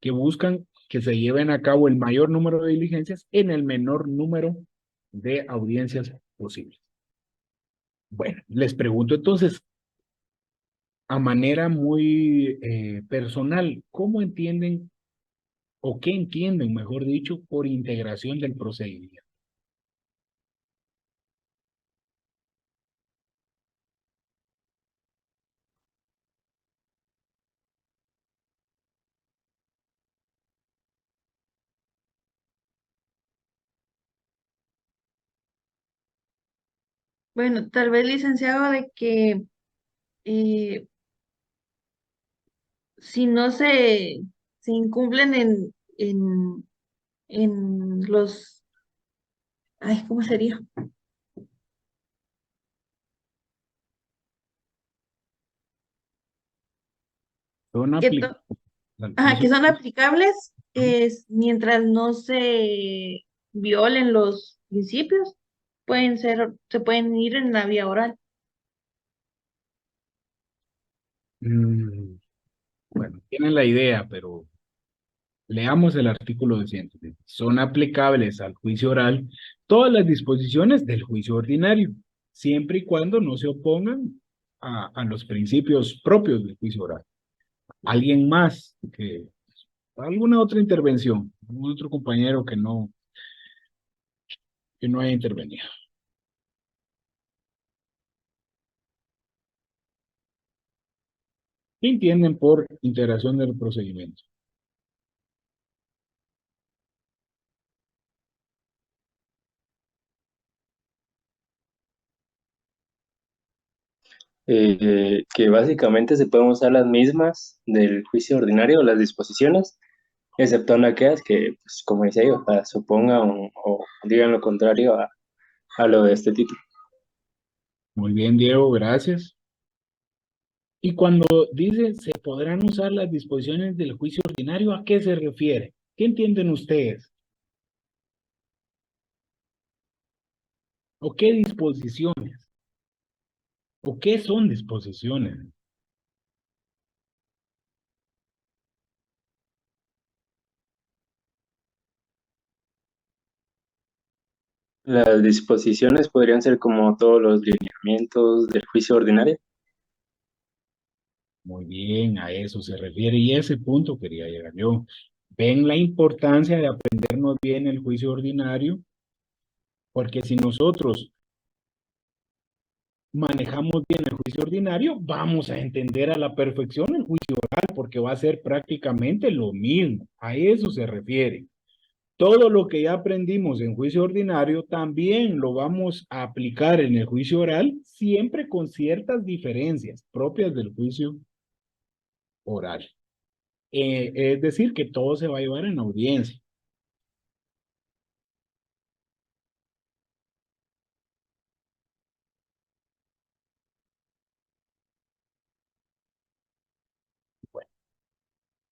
que buscan que se lleven a cabo el mayor número de diligencias en el menor número de audiencias posibles. Bueno, les pregunto entonces, a manera muy personal, ¿cómo entienden o qué entienden, mejor dicho, por integración del procedimiento? Bueno, tal vez, licenciado, de que eh, si no se incumplen en los, ay, ¿cómo sería? Son Que, aplicables. que son aplicables mientras no se violen los principios, se pueden ir en la vía oral. Bueno, tienen la idea, pero leamos el artículo 200. Son aplicables al juicio oral todas las disposiciones del juicio ordinario, siempre y cuando no se opongan a los principios propios del juicio oral. Alguien más que ¿Alguna otra intervención? ¿Algún otro compañero que no haya intervenido? ¿Qué entienden por integración del procedimiento? Que básicamente se pueden usar las mismas del juicio ordinario, las disposiciones, exceptuando aquellas que, pues, como decía yo, supongan o digan lo contrario a lo de este título. Muy bien, Diego, gracias. Y cuando dice se podrán usar las disposiciones del juicio ordinario, ¿a qué se refiere? ¿Qué entienden ustedes? ¿O qué disposiciones? ¿O qué son disposiciones? Las disposiciones podrían ser como todos los lineamientos del juicio ordinario. Muy bien, a eso se refiere y ese punto quería llegar yo. ¿Ven la importancia de aprendernos bien el juicio ordinario? Porque si nosotros manejamos bien el juicio ordinario, vamos a entender a la perfección el juicio oral, porque va a ser prácticamente lo mismo. A eso se refiere. Todo lo que ya aprendimos en juicio ordinario también lo vamos a aplicar en el juicio oral, siempre con ciertas diferencias propias del juicio oral. Es decir, que todo se va a llevar en audiencia. Bueno,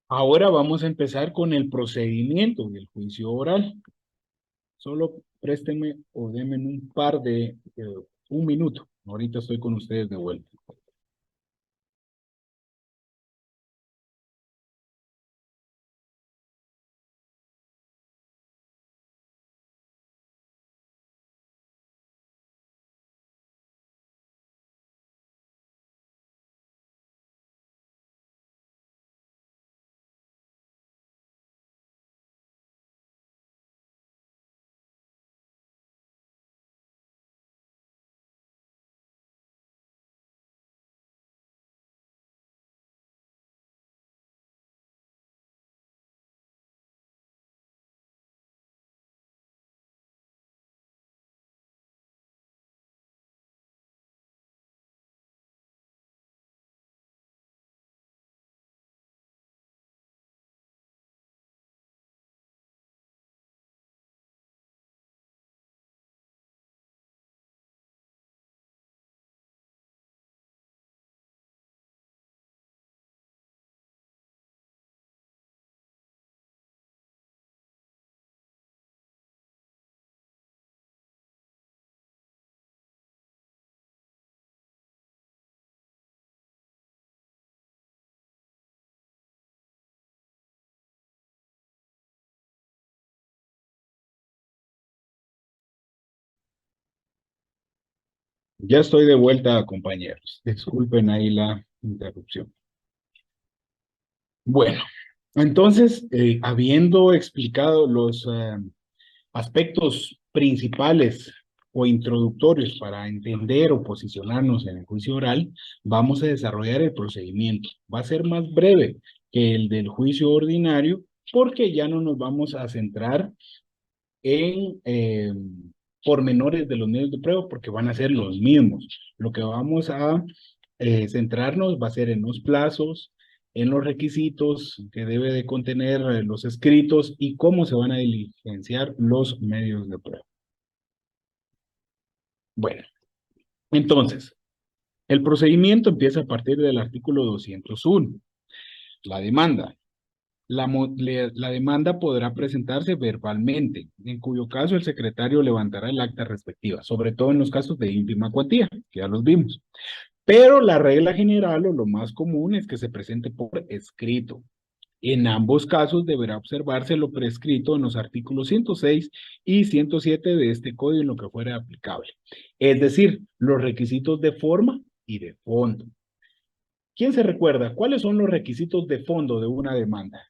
ahora vamos a empezar con el procedimiento del juicio oral. Solo préstenme o denme un minuto. Ahorita estoy con ustedes de vuelta. Ya estoy de vuelta, compañeros. Disculpen ahí la interrupción. Bueno, entonces, habiendo explicado los aspectos principales o introductorios para entender o posicionarnos en el juicio oral, vamos a desarrollar el procedimiento. Va a ser más breve que el del juicio ordinario porque ya no nos vamos a centrar en pormenores de los medios de prueba porque van a ser los mismos. Lo que vamos a centrarnos va a ser en los plazos, en los requisitos que debe de contener los escritos y cómo se van a diligenciar los medios de prueba. Bueno, entonces, el procedimiento empieza a partir del artículo 201. La demanda. La demanda podrá presentarse verbalmente, en cuyo caso el secretario levantará el acta respectiva, sobre todo en los casos de ínfima cuantía, que ya los vimos. Pero la regla general o lo más común es que se presente por escrito. En ambos casos deberá observarse lo prescrito en los artículos 106 y 107 de este código en lo que fuera aplicable. Es decir, los requisitos de forma y de fondo. ¿Quién se recuerda cuáles son los requisitos de fondo de una demanda?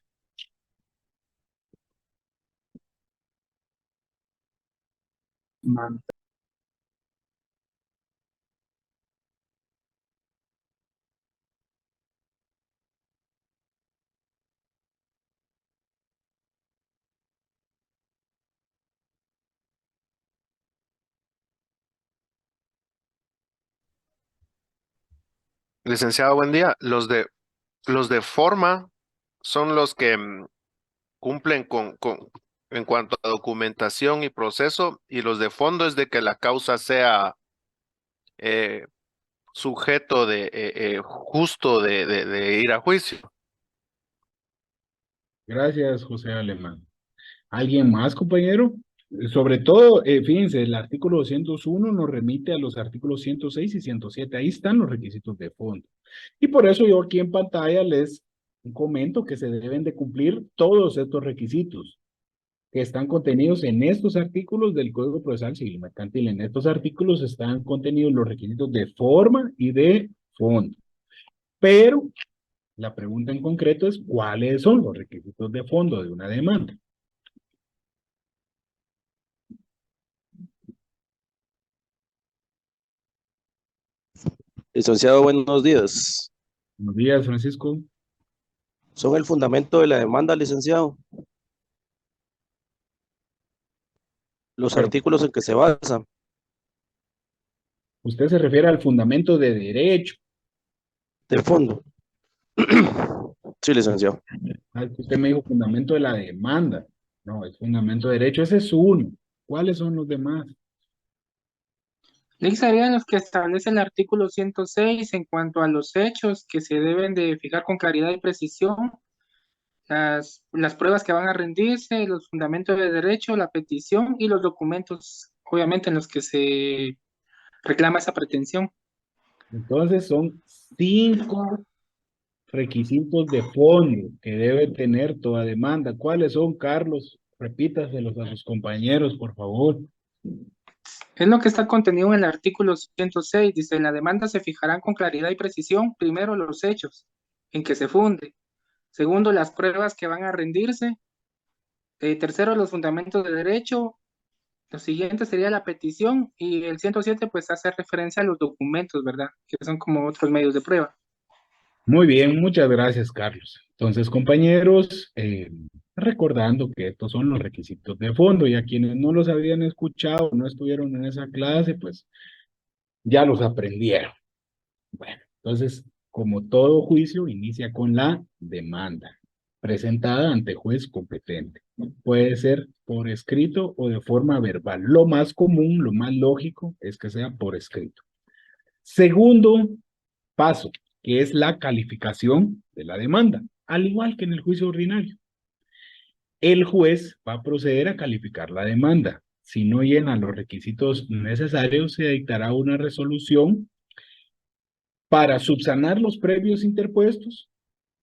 Licenciado, buen día. Los de forma son los que cumplen en cuanto a documentación y proceso, y los de fondo es de que la causa sea sujeto justo de ir a juicio. Gracias, José Alemán. ¿Alguien más, compañero? Sobre todo, fíjense, el artículo 201 nos remite a los artículos 106 y 107. Ahí están los requisitos de fondo. Y por eso yo aquí en pantalla les comento que se deben de cumplir todos estos requisitos que están contenidos en estos artículos del Código Procesal Civil y Mercantil. En estos artículos están contenidos los requisitos de forma y de fondo. Pero la pregunta en concreto es, ¿cuáles son los requisitos de fondo de una demanda? Licenciado, buenos días. Buenos días, Francisco. Son el fundamento de la demanda, licenciado. Los artículos en que se basan. Usted se refiere al fundamento de derecho. De fondo. Sí, licenciado. Usted me dijo fundamento de la demanda. No, el fundamento de derecho, ese es uno. ¿Cuáles son los demás? Serían los que establece el artículo 106 en cuanto a los hechos que se deben de fijar con claridad y precisión, las pruebas que van a rendirse, los fundamentos de derecho, la petición y los documentos, obviamente, en los que se reclama esa pretensión. Entonces son 5 requisitos de fondo que debe tener toda demanda. ¿Cuáles son, Carlos? Repítaselos a sus compañeros, por favor. Es lo que está contenido en el artículo 106. Dice, en la demanda se fijarán con claridad y precisión, primero, los hechos en que se funde. Segundo, las pruebas que van a rendirse. Tercero, los fundamentos de derecho. Lo siguiente sería la petición. Y el 107, pues, hace referencia a los documentos, ¿verdad? Que son como otros medios de prueba. Muy bien, muchas gracias, Carlos. Entonces, compañeros, recordando que estos son los requisitos de fondo, y a quienes no los habían escuchado, no estuvieron en esa clase, pues ya los aprendieron. Bueno, entonces, como todo juicio, inicia con la demanda, presentada ante juez competente. Puede ser por escrito o de forma verbal. Lo más común, lo más lógico, es que sea por escrito. Segundo paso, que es la calificación de la demanda, al igual que en el juicio ordinario. El juez va a proceder a calificar la demanda. Si no llena los requisitos necesarios, se dictará una resolución para subsanar los previos interpuestos,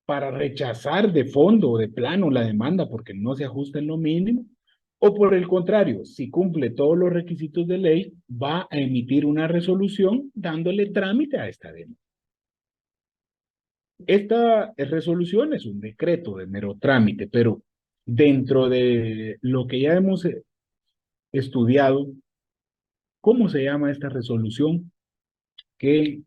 para rechazar de fondo o de plano la demanda porque no se ajusta en lo mínimo, o por el contrario, si cumple todos los requisitos de ley, va a emitir una resolución dándole trámite a esta demanda. Esta resolución es un decreto de mero trámite, pero dentro de lo que ya hemos estudiado, ¿cómo se llama esta resolución que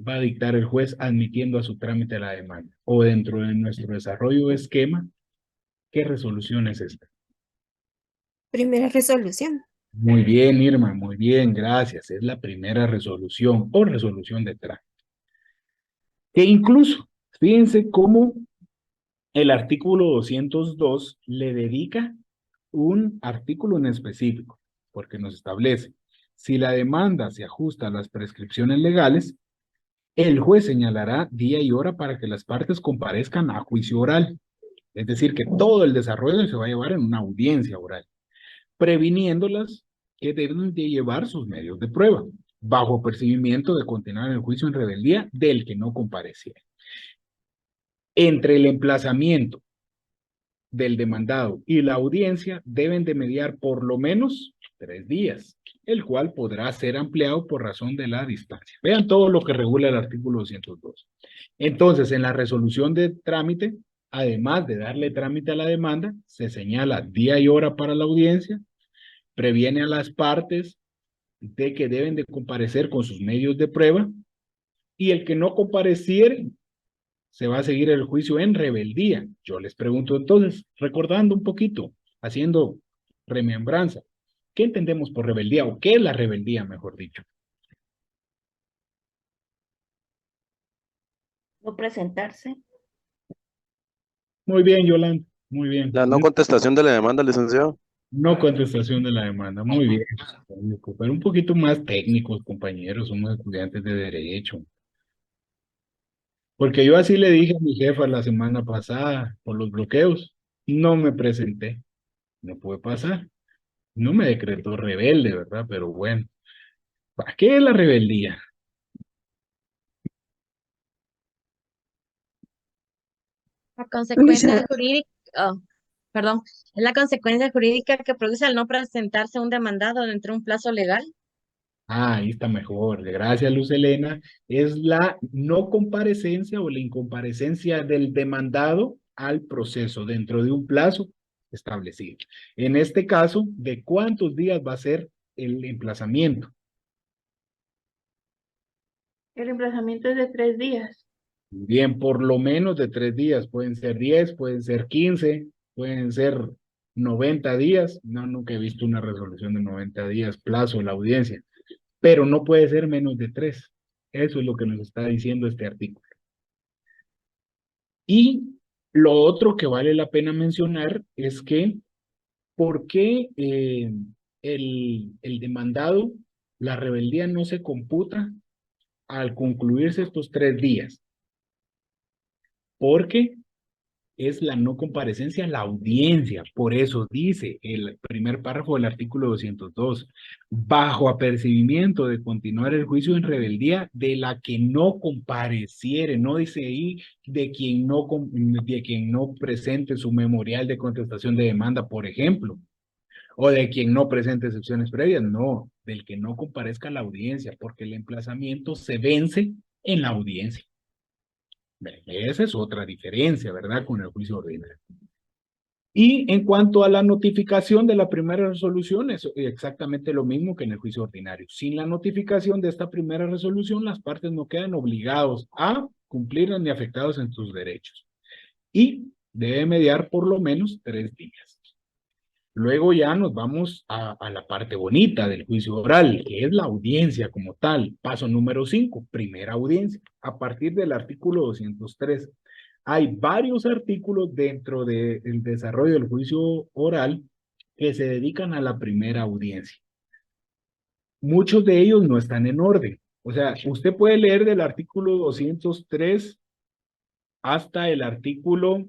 va a dictar el juez admitiendo a su trámite la demanda? O dentro de nuestro desarrollo de esquema, ¿qué resolución es esta? Primera resolución. Muy bien, Irma, muy bien, gracias. Es la primera resolución o resolución de trámite. Que incluso, fíjense cómo el artículo 202 le dedica un artículo en específico, porque nos establece, si la demanda se ajusta a las prescripciones legales, el juez señalará día y hora para que las partes comparezcan a juicio oral. Es decir, que todo el desarrollo se va a llevar en una audiencia oral, previniéndolas que deben de llevar sus medios de prueba, bajo percibimiento de continuar el juicio en rebeldía del que no compareciera. Entre el emplazamiento del demandado y la audiencia deben de mediar por lo menos 3 días, el cual podrá ser ampliado por razón de la distancia. Vean todo lo que regula el artículo 202. Entonces, en la resolución de trámite, además de darle trámite a la demanda, se señala día y hora para la audiencia, previene a las partes de que deben de comparecer con sus medios de prueba, y el que no compareciere se va a seguir el juicio en rebeldía. Yo les pregunto entonces, recordando un poquito, haciendo remembranza, ¿qué entendemos por rebeldía o qué es la rebeldía, mejor dicho? No presentarse. Muy bien, Yolanda, muy bien. La no contestación de la demanda, licenciado. No contestación de la demanda, muy bien. Pero un poquito más técnicos, compañeros, somos estudiantes de derecho. Porque yo así le dije a mi jefa la semana pasada por los bloqueos, no me presenté, no pude pasar, no me decretó rebelde, ¿verdad? Pero bueno, ¿para qué es la rebeldía? La consecuencia jurídica, perdón, es la consecuencia jurídica que produce al no presentarse un demandado dentro de un plazo legal. Ah, ahí está mejor. Gracias, Luz Elena. Es la no comparecencia o la incomparecencia del demandado al proceso dentro de un plazo establecido. En este caso, ¿de cuántos días va a ser el emplazamiento? El emplazamiento es de 3 días. Bien, por lo menos de 3 días. Pueden ser 10, pueden ser 15, pueden ser 90 días. No, nunca he visto una resolución de 90 días plazo de la audiencia, pero no puede ser menos de 3. Eso es lo que nos está diciendo este artículo. Y lo otro que vale la pena mencionar es que, ¿por qué el demandado, la rebeldía no se computa al concluirse estos 3 días? Porque es la no comparecencia a la audiencia. Por eso dice el primer párrafo del artículo 202, bajo apercibimiento de continuar el juicio en rebeldía de la que no compareciere, no dice ahí de quien no presente su memorial de contestación de demanda, por ejemplo, o de quien no presente excepciones previas, no, del que no comparezca a la audiencia, porque el emplazamiento se vence en la audiencia. Esa es otra diferencia, ¿verdad? Con el juicio ordinario. Y en cuanto a la notificación de la primera resolución, es exactamente lo mismo que en el juicio ordinario. Sin la notificación de esta primera resolución, las partes no quedan obligados a cumplir ni afectados en sus derechos. Y debe mediar por lo menos 3 días. Luego ya nos vamos a la parte bonita del juicio oral, que es la audiencia como tal. Paso número 5, primera audiencia. A partir del artículo 203, hay varios artículos dentro del desarrollo del juicio oral que se dedican a la primera audiencia. Muchos de ellos no están en orden. O sea, usted puede leer del artículo 203 hasta el artículo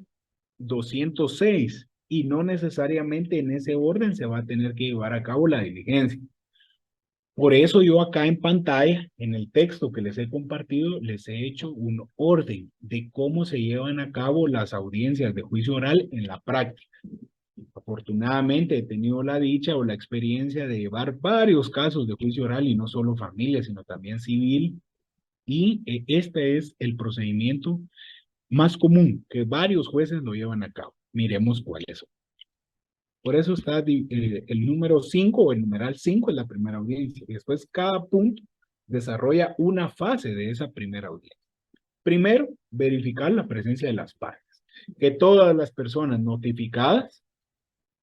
206 y no necesariamente en ese orden se va a tener que llevar a cabo la diligencia. Por eso yo acá en pantalla, en el texto que les he compartido, les he hecho un orden de cómo se llevan a cabo las audiencias de juicio oral en la práctica. Afortunadamente he tenido la dicha o la experiencia de llevar varios casos de juicio oral y no solo familia, sino también civil. Y este es el procedimiento más común que varios jueces lo llevan a cabo. Miremos cuáles son. Por eso está el número 5 o el numeral 5 en la primera audiencia. Y después cada punto desarrolla una fase de esa primera audiencia. Primero, verificar la presencia de las partes. Que todas las personas notificadas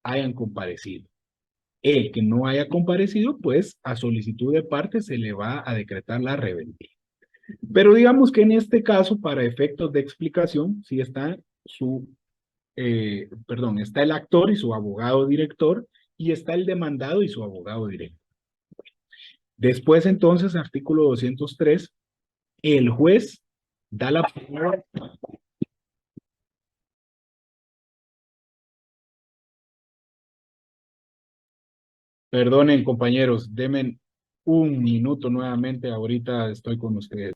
hayan comparecido. El que no haya comparecido, pues a solicitud de parte se le va a decretar la rebeldía. Pero digamos que en este caso, para efectos de explicación, sí está está el actor y su abogado director, y está el demandado y su abogado director. Después, entonces, artículo 203, el juez da la palabra. Perdonen, compañeros, denme un minuto nuevamente, ahorita estoy con ustedes.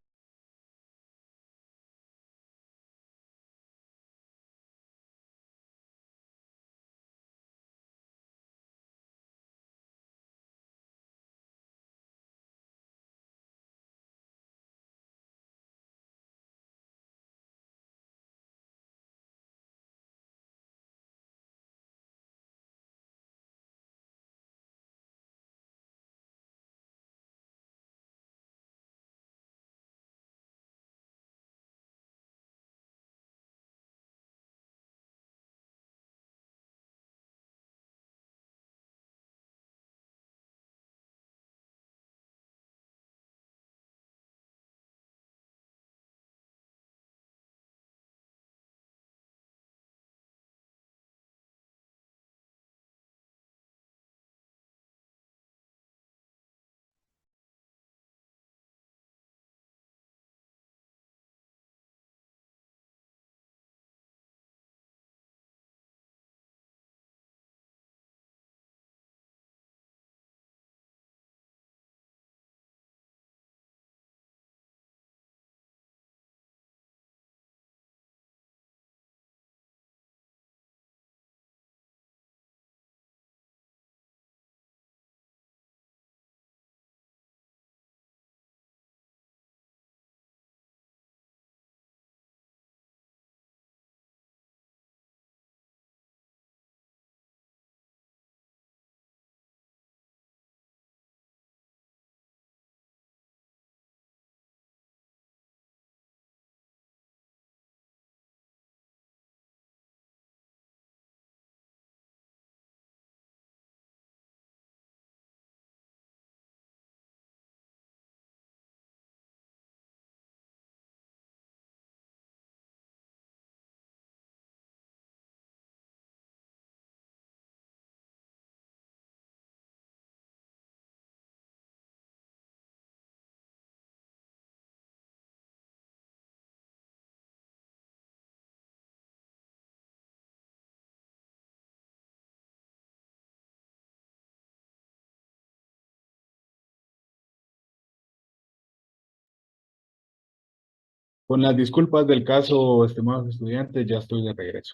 Con las disculpas del caso, estimados estudiantes, ya estoy de regreso.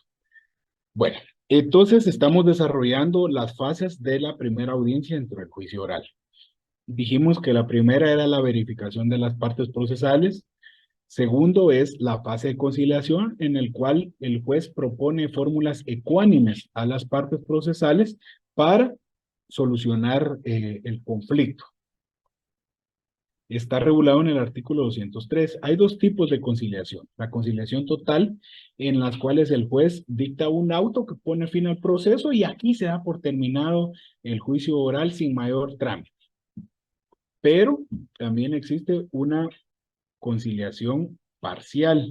Bueno, entonces estamos desarrollando las fases de la primera audiencia dentro del juicio oral. Dijimos que la primera era la verificación de las partes procesales. Segundo es la fase de conciliación, en el cual el juez propone fórmulas ecuánimes a las partes procesales para solucionar el conflicto. Está regulado en el artículo 203. Hay dos tipos de conciliación. La conciliación total, en las cuales el juez dicta un auto que pone fin al proceso y aquí se da por terminado el juicio oral sin mayor trámite. Pero también existe una conciliación parcial.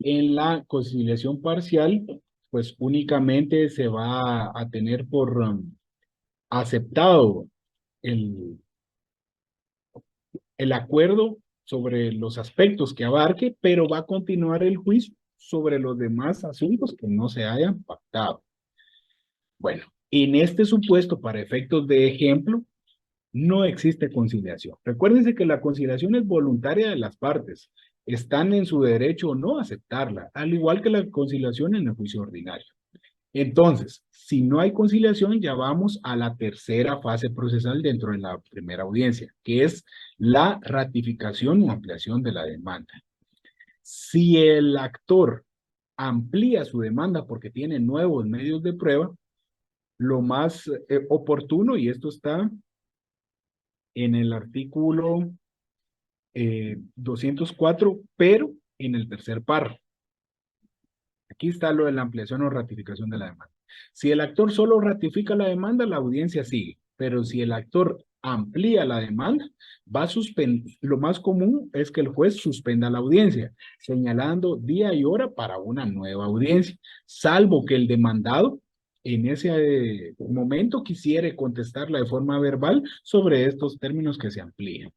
En la conciliación parcial, pues únicamente se va a tener por aceptado el acuerdo sobre los aspectos que abarque, pero va a continuar el juicio sobre los demás asuntos que no se hayan pactado. Bueno, en este supuesto, para efectos de ejemplo, no existe conciliación. Recuérdense que la conciliación es voluntaria de las partes. Están en su derecho o no a aceptarla, al igual que la conciliación en el juicio ordinario. Entonces, si no hay conciliación, ya vamos a la tercera fase procesal dentro de la primera audiencia, que es la ratificación o ampliación de la demanda. Si el actor amplía su demanda porque tiene nuevos medios de prueba, lo más oportuno, y esto está en el artículo 204, pero en el tercer párrafo. Aquí está lo de la ampliación o ratificación de la demanda. Si el actor solo ratifica la demanda, la audiencia sigue. Pero si el actor amplía la demanda, va a suspender. Lo más común es que el juez suspenda la audiencia, señalando día y hora para una nueva audiencia, salvo que el demandado en ese momento quisiere contestarla de forma verbal sobre estos términos que se amplían.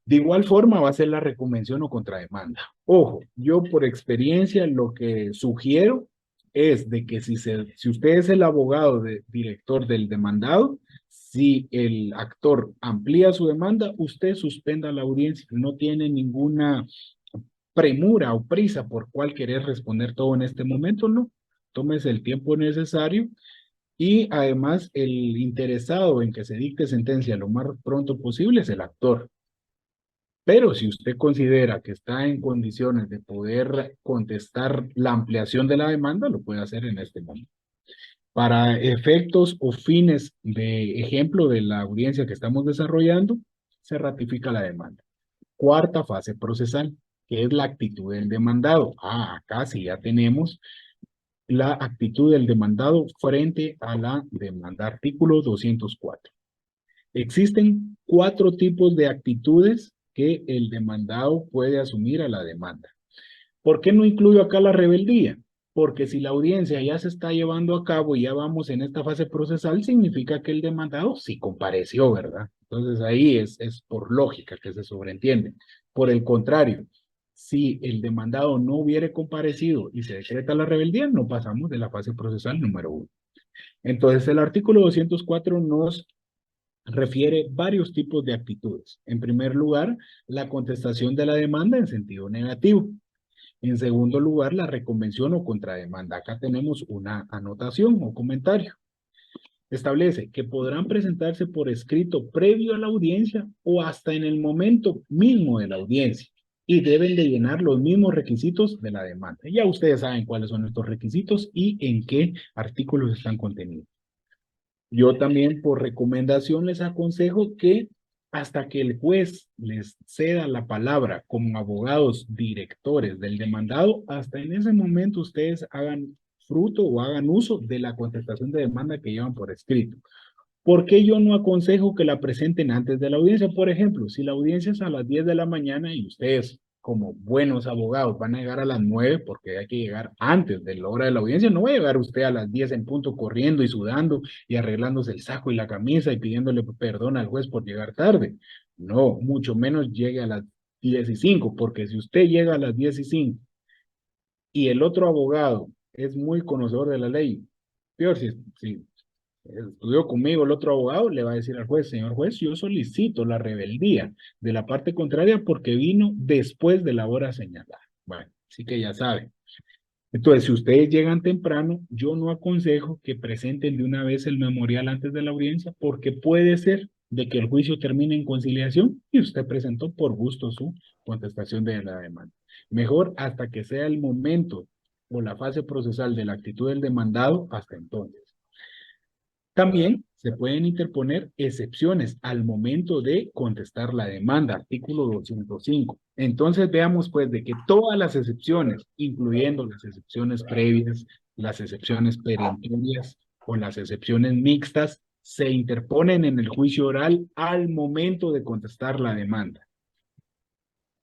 De igual forma va a ser la reconvención o contrademanda. Ojo, yo por experiencia lo que sugiero es de que si usted es el abogado director del demandado, si el actor amplía su demanda, usted suspenda la audiencia. No tiene ninguna premura o prisa por cual querer responder todo en este momento, no. Tómese el tiempo necesario. Y además el interesado en que se dicte sentencia lo más pronto posible es el actor. Pero si usted considera que está en condiciones de poder contestar la ampliación de la demanda, lo puede hacer en este momento. Para efectos o fines de ejemplo de la audiencia que estamos desarrollando, se ratifica la demanda. Cuarta fase procesal, que es la actitud del demandado. Acá sí ya tenemos la actitud del demandado frente a la demanda. Artículo 204. Existen 4 tipos de actitudes que el demandado puede asumir a la demanda. ¿Por qué no incluyo acá la rebeldía? Porque si la audiencia ya se está llevando a cabo y ya vamos en esta fase procesal, significa que el demandado sí compareció, ¿verdad? Entonces ahí es por lógica que se sobreentiende. Por el contrario, si el demandado no hubiere comparecido y se decreta la rebeldía, no pasamos de la fase procesal número 1. Entonces el artículo 204 nos refiere varios tipos de actitudes. En primer lugar, la contestación de la demanda en sentido negativo. En segundo lugar, la reconvención o contrademanda. Acá tenemos una anotación o comentario. Establece que podrán presentarse por escrito previo a la audiencia o hasta en el momento mismo de la audiencia y deben de llenar los mismos requisitos de la demanda. Ya ustedes saben cuáles son estos requisitos y en qué artículos están contenidos. Yo también por recomendación les aconsejo que hasta que el juez les ceda la palabra como abogados directores del demandado, hasta en ese momento ustedes hagan fruto o hagan uso de la contestación de demanda que llevan por escrito. ¿Por qué yo no aconsejo que la presenten antes de la audiencia? Por ejemplo, si la audiencia es a las 10 de la mañana y ustedes como buenos abogados van a llegar a las 9 porque hay que llegar antes de la hora de la audiencia, no va a llegar usted a las 10 en punto corriendo y sudando y arreglándose el saco y la camisa y pidiéndole perdón al juez por llegar tarde. No, mucho menos llegue a las 10:05, porque si usted llega a las 10:05 y el otro abogado es muy conocedor de la ley, peor si Estudió conmigo el otro abogado, le va a decir al juez, señor juez, yo solicito la rebeldía de la parte contraria porque vino después de la hora señalada. Bueno, así que ya saben. Entonces, si ustedes llegan temprano, yo no aconsejo que presenten de una vez el memorial antes de la audiencia, porque puede ser de que el juicio termine en conciliación y usted presentó por gusto su contestación de la demanda. Mejor hasta que sea el momento o la fase procesal de la actitud del demandado, hasta entonces. También se pueden interponer excepciones al momento de contestar la demanda, artículo 205. Entonces veamos pues de que todas las excepciones, incluyendo las excepciones previas, las excepciones perentorias o las excepciones mixtas, se interponen en el juicio oral al momento de contestar la demanda.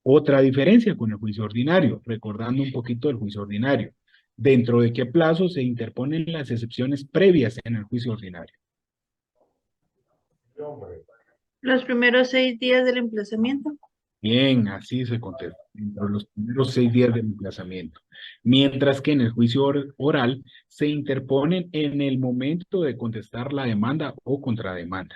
Otra diferencia con el juicio ordinario, recordando un poquito el juicio ordinario. ¿Dentro de qué plazo se interponen las excepciones previas en el juicio ordinario? Los primeros 6 días del emplazamiento. Bien, así se contesta, entre los primeros 6 días del emplazamiento. Mientras que en el juicio oral se interponen en el momento de contestar la demanda o contrademanda.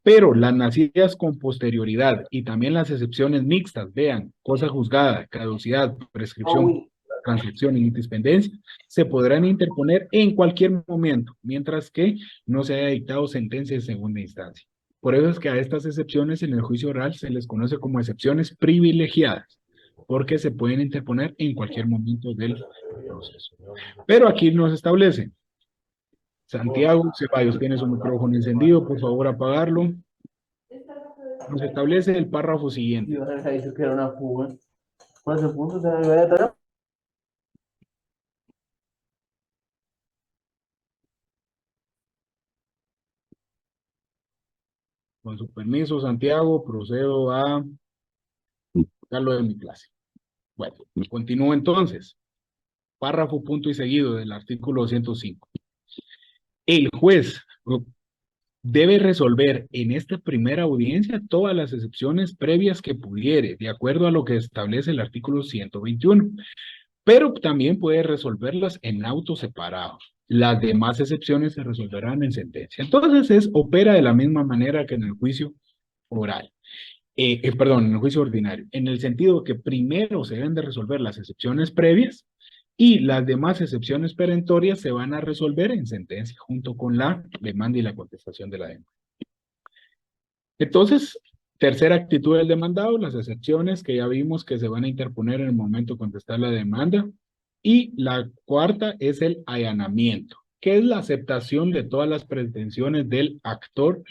Pero las nacidas con posterioridad y también las excepciones mixtas, vean, cosa juzgada, caducidad, prescripción, transcripción y indispendencia, se podrán interponer en cualquier momento, mientras que no se haya dictado sentencia de segunda instancia. Por eso es que a estas excepciones en el juicio oral se les conoce como excepciones privilegiadas, porque se pueden interponer en cualquier momento del proceso. Pero aquí nos establece. Santiago Ceballos tiene su micrófono encendido, por favor apagarlo. Nos establece el párrafo siguiente. Con su permiso, Santiago, procedo a sacarlo de mi clase. Bueno, continúo entonces. Párrafo, punto y seguido del artículo 205. El juez debe resolver en esta primera audiencia todas las excepciones previas que pudiere, de acuerdo a lo que establece el artículo 121. Pero también puede resolverlas en auto separado. Las demás excepciones se resolverán en sentencia. Entonces, opera de la misma manera que en el juicio oral. Perdón, en el juicio ordinario. En el sentido que primero se deben de resolver las excepciones previas y las demás excepciones perentorias se van a resolver en sentencia junto con la demanda y la contestación de la demanda. Entonces, tercera actitud del demandado, las excepciones que ya vimos que se van a interponer en el momento de contestar la demanda. Y la cuarta es el allanamiento, que es la aceptación de todas las pretensiones del actor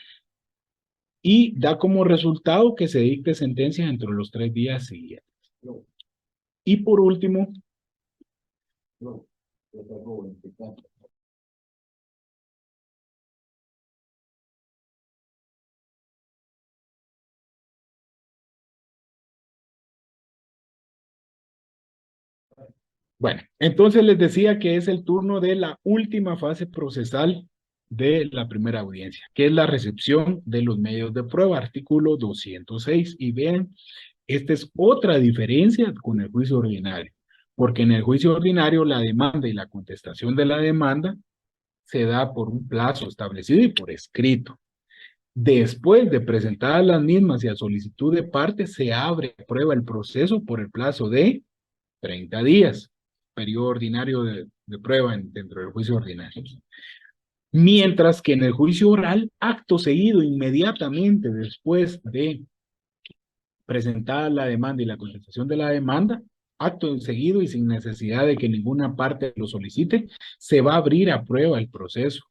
y da como resultado que se dicte sentencia dentro de los 3 días siguientes. Y por último, bueno, entonces les decía que es el turno de la última fase procesal de la primera audiencia, que es la recepción de los medios de prueba, artículo 206. Y vean, esta es otra diferencia con el juicio ordinario, porque en el juicio ordinario la demanda y la contestación de la demanda se da por un plazo establecido y por escrito. Después de presentadas las mismas y a solicitud de parte, se abre a prueba el proceso por el plazo de 30 días, periodo ordinario de prueba dentro del juicio ordinario. Mientras que en el juicio oral, acto seguido, inmediatamente después de presentada la demanda y la contestación de la demanda, acto seguido y sin necesidad de que ninguna parte lo solicite, se va a abrir a prueba el proceso.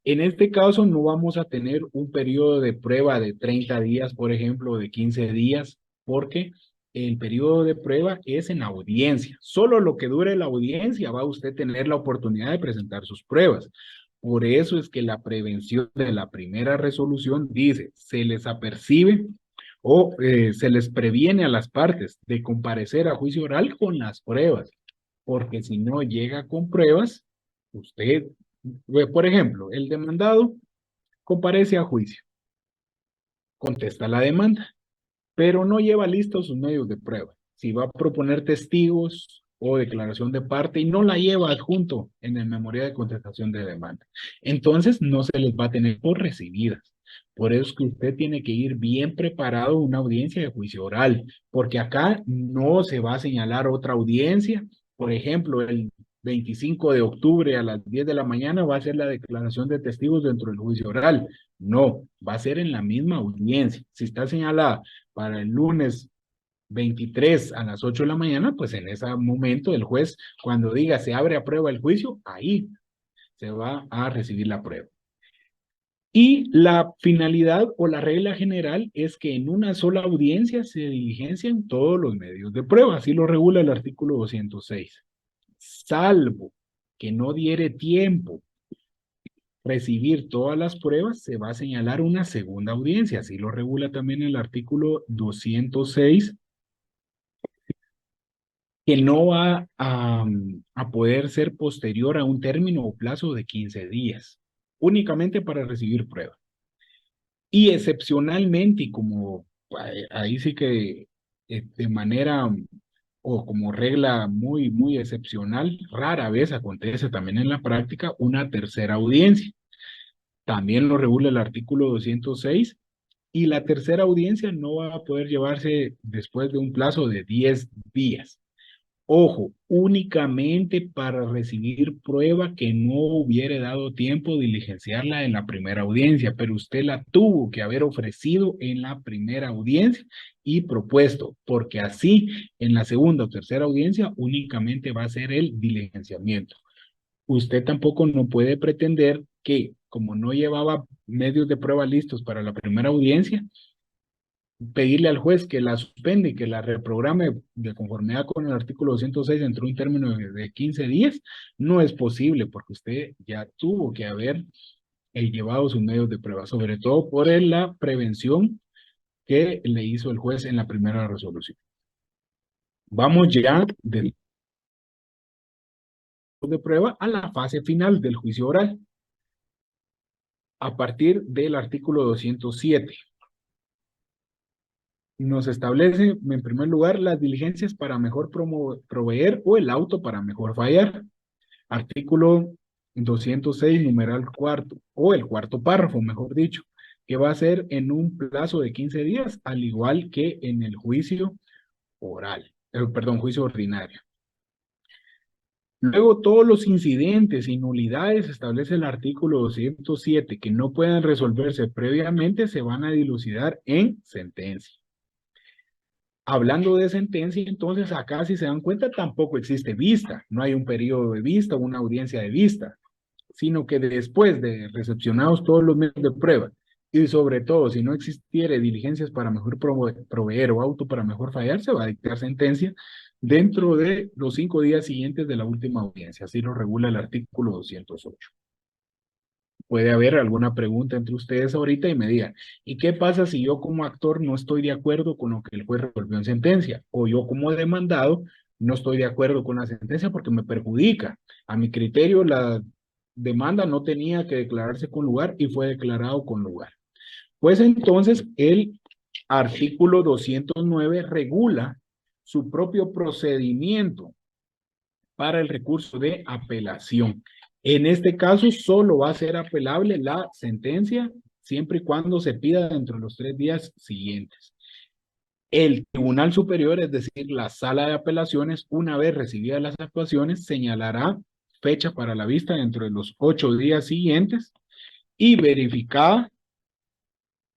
En este caso no vamos a tener un periodo de prueba de 30 días, por ejemplo, de 15 días, porque el periodo de prueba es en audiencia. Solo lo que dure la audiencia va a usted tener la oportunidad de presentar sus pruebas. Por eso es que la prevención de la primera resolución dice, se les apercibe o se les previene a las partes de comparecer a juicio oral con las pruebas, porque si no llega con pruebas, usted, por ejemplo, el demandado comparece a juicio, contesta la demanda, pero no lleva listos sus medios de prueba. Si va a proponer testigos, o declaración de parte y no la lleva adjunto en el memorial de contestación de demanda. Entonces no se les va a tener por recibidas. Por eso es que usted tiene que ir bien preparado a una audiencia de juicio oral, porque acá no se va a señalar otra audiencia. Por ejemplo, el 25 de octubre a las 10 de la mañana va a ser la declaración de testigos dentro del juicio oral. No, va a ser en la misma audiencia. Si está señalada para el lunes 23 a las 8 de la mañana, pues en ese momento el juez, cuando diga se abre a prueba el juicio, ahí se va a recibir la prueba. Y la finalidad o la regla general es que en una sola audiencia se diligencian todos los medios de prueba, así lo regula el artículo 206. Salvo que no diere tiempo recibir todas las pruebas, se va a señalar una segunda audiencia, así lo regula también el artículo 206, que no va a poder ser posterior a un término o plazo de 15 días, únicamente para recibir prueba. Y excepcionalmente, y como ahí sí que de manera o como regla muy, muy excepcional, rara vez acontece también en la práctica una tercera audiencia. También lo regula el artículo 206 y la tercera audiencia no va a poder llevarse después de un plazo de 10 días. Ojo, únicamente para recibir prueba que no hubiere dado tiempo de diligenciarla en la primera audiencia, pero usted la tuvo que haber ofrecido en la primera audiencia y propuesto, porque así en la segunda o tercera audiencia únicamente va a ser el diligenciamiento. Usted tampoco no puede pretender que, como no llevaba medios de prueba listos para la primera audiencia, pedirle al juez que la suspende y que la reprograme de conformidad con el artículo 206 dentro de un término de 15 días, no es posible porque usted ya tuvo que haber llevado sus medios de prueba, sobre todo por la prevención que le hizo el juez en la primera resolución. Vamos ya de prueba a la fase final del juicio oral, a partir del artículo 207. Nos establece, en primer lugar, las diligencias para mejor proveer o el auto para mejor fallar. Artículo 206, numeral cuarto, o el cuarto párrafo, mejor dicho, que va a ser en un plazo de 15 días, al igual que en el juicio oral, juicio ordinario. Luego, todos los incidentes y nulidades, establece el artículo 207, que no puedan resolverse previamente, se van a dilucidar en sentencia. Hablando de sentencia, entonces acá si se dan cuenta tampoco existe vista, no hay un periodo de vista o una audiencia de vista, sino que después de recepcionados todos los medios de prueba y sobre todo si no existiere diligencias para mejor proveer o auto para mejor fallar, se va a dictar sentencia dentro de los 5 días siguientes de la última audiencia, así lo regula el artículo 208. Puede haber alguna pregunta entre ustedes ahorita y me digan, ¿y qué pasa si yo como actor no estoy de acuerdo con lo que el juez resolvió en sentencia? O yo como demandado no estoy de acuerdo con la sentencia porque me perjudica. A mi criterio, la demanda no tenía que declararse con lugar y fue declarado con lugar. Pues entonces el artículo 209 regula su propio procedimiento para el recurso de apelación. En este caso, solo va a ser apelable la sentencia siempre y cuando se pida dentro de los 3 días siguientes. El Tribunal Superior, es decir, la Sala de Apelaciones, una vez recibidas las actuaciones, señalará fecha para la vista dentro de los 8 días siguientes y verificada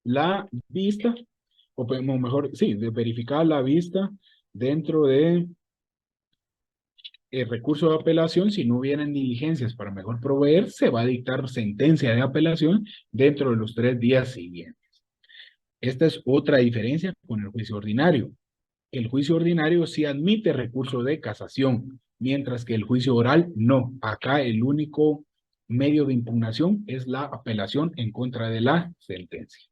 la vista, o mejor, sí, verificada la vista dentro de el recurso de apelación, si no hubieran diligencias para mejor proveer, se va a dictar sentencia de apelación dentro de los 3 días siguientes. Esta es otra diferencia con el juicio ordinario. El juicio ordinario sí admite recurso de casación, mientras que el juicio oral no. Acá el único medio de impugnación es la apelación en contra de la sentencia.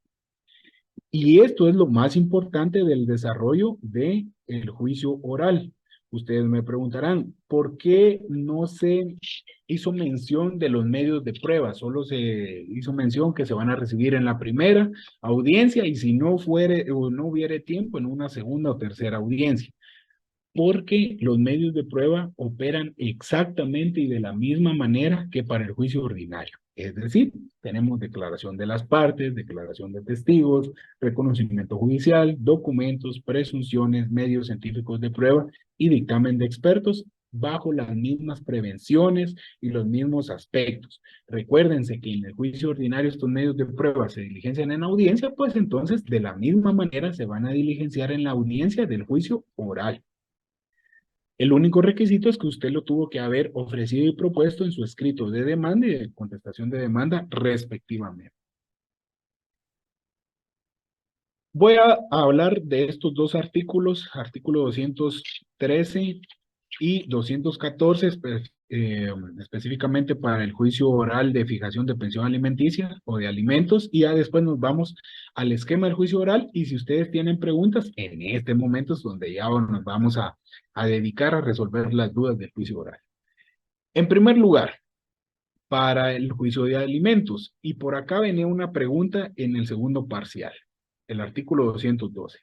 Y esto es lo más importante del desarrollo del juicio oral. Ustedes me preguntarán, ¿por qué no se hizo mención de los medios de prueba? Solo se hizo mención que se van a recibir en la primera audiencia y si no hubiere tiempo en una segunda o tercera audiencia. porque los medios de prueba operan exactamente y de la misma manera que para el juicio ordinario. Es decir, tenemos declaración de las partes, declaración de testigos, reconocimiento judicial, documentos, presunciones, medios científicos de prueba y dictamen de expertos bajo las mismas prevenciones y los mismos aspectos. Recuérdense que en el juicio ordinario estos medios de prueba se diligencian en audiencia, pues entonces de la misma manera se van a diligenciar en la audiencia del juicio oral. El único requisito es que usted lo tuvo que haber ofrecido y propuesto en su escrito de demanda y de contestación de demanda respectivamente. Voy a hablar de estos dos artículos, artículo 213 y 214, específicamente para el juicio oral de fijación de pensión alimenticia o de alimentos, y ya después nos vamos al esquema del juicio oral, y si ustedes tienen preguntas, en este momento es donde ya nos vamos a dedicar a resolver las dudas del juicio oral. En primer lugar, para el juicio de alimentos, y por acá venía una pregunta en el segundo parcial, el artículo 212.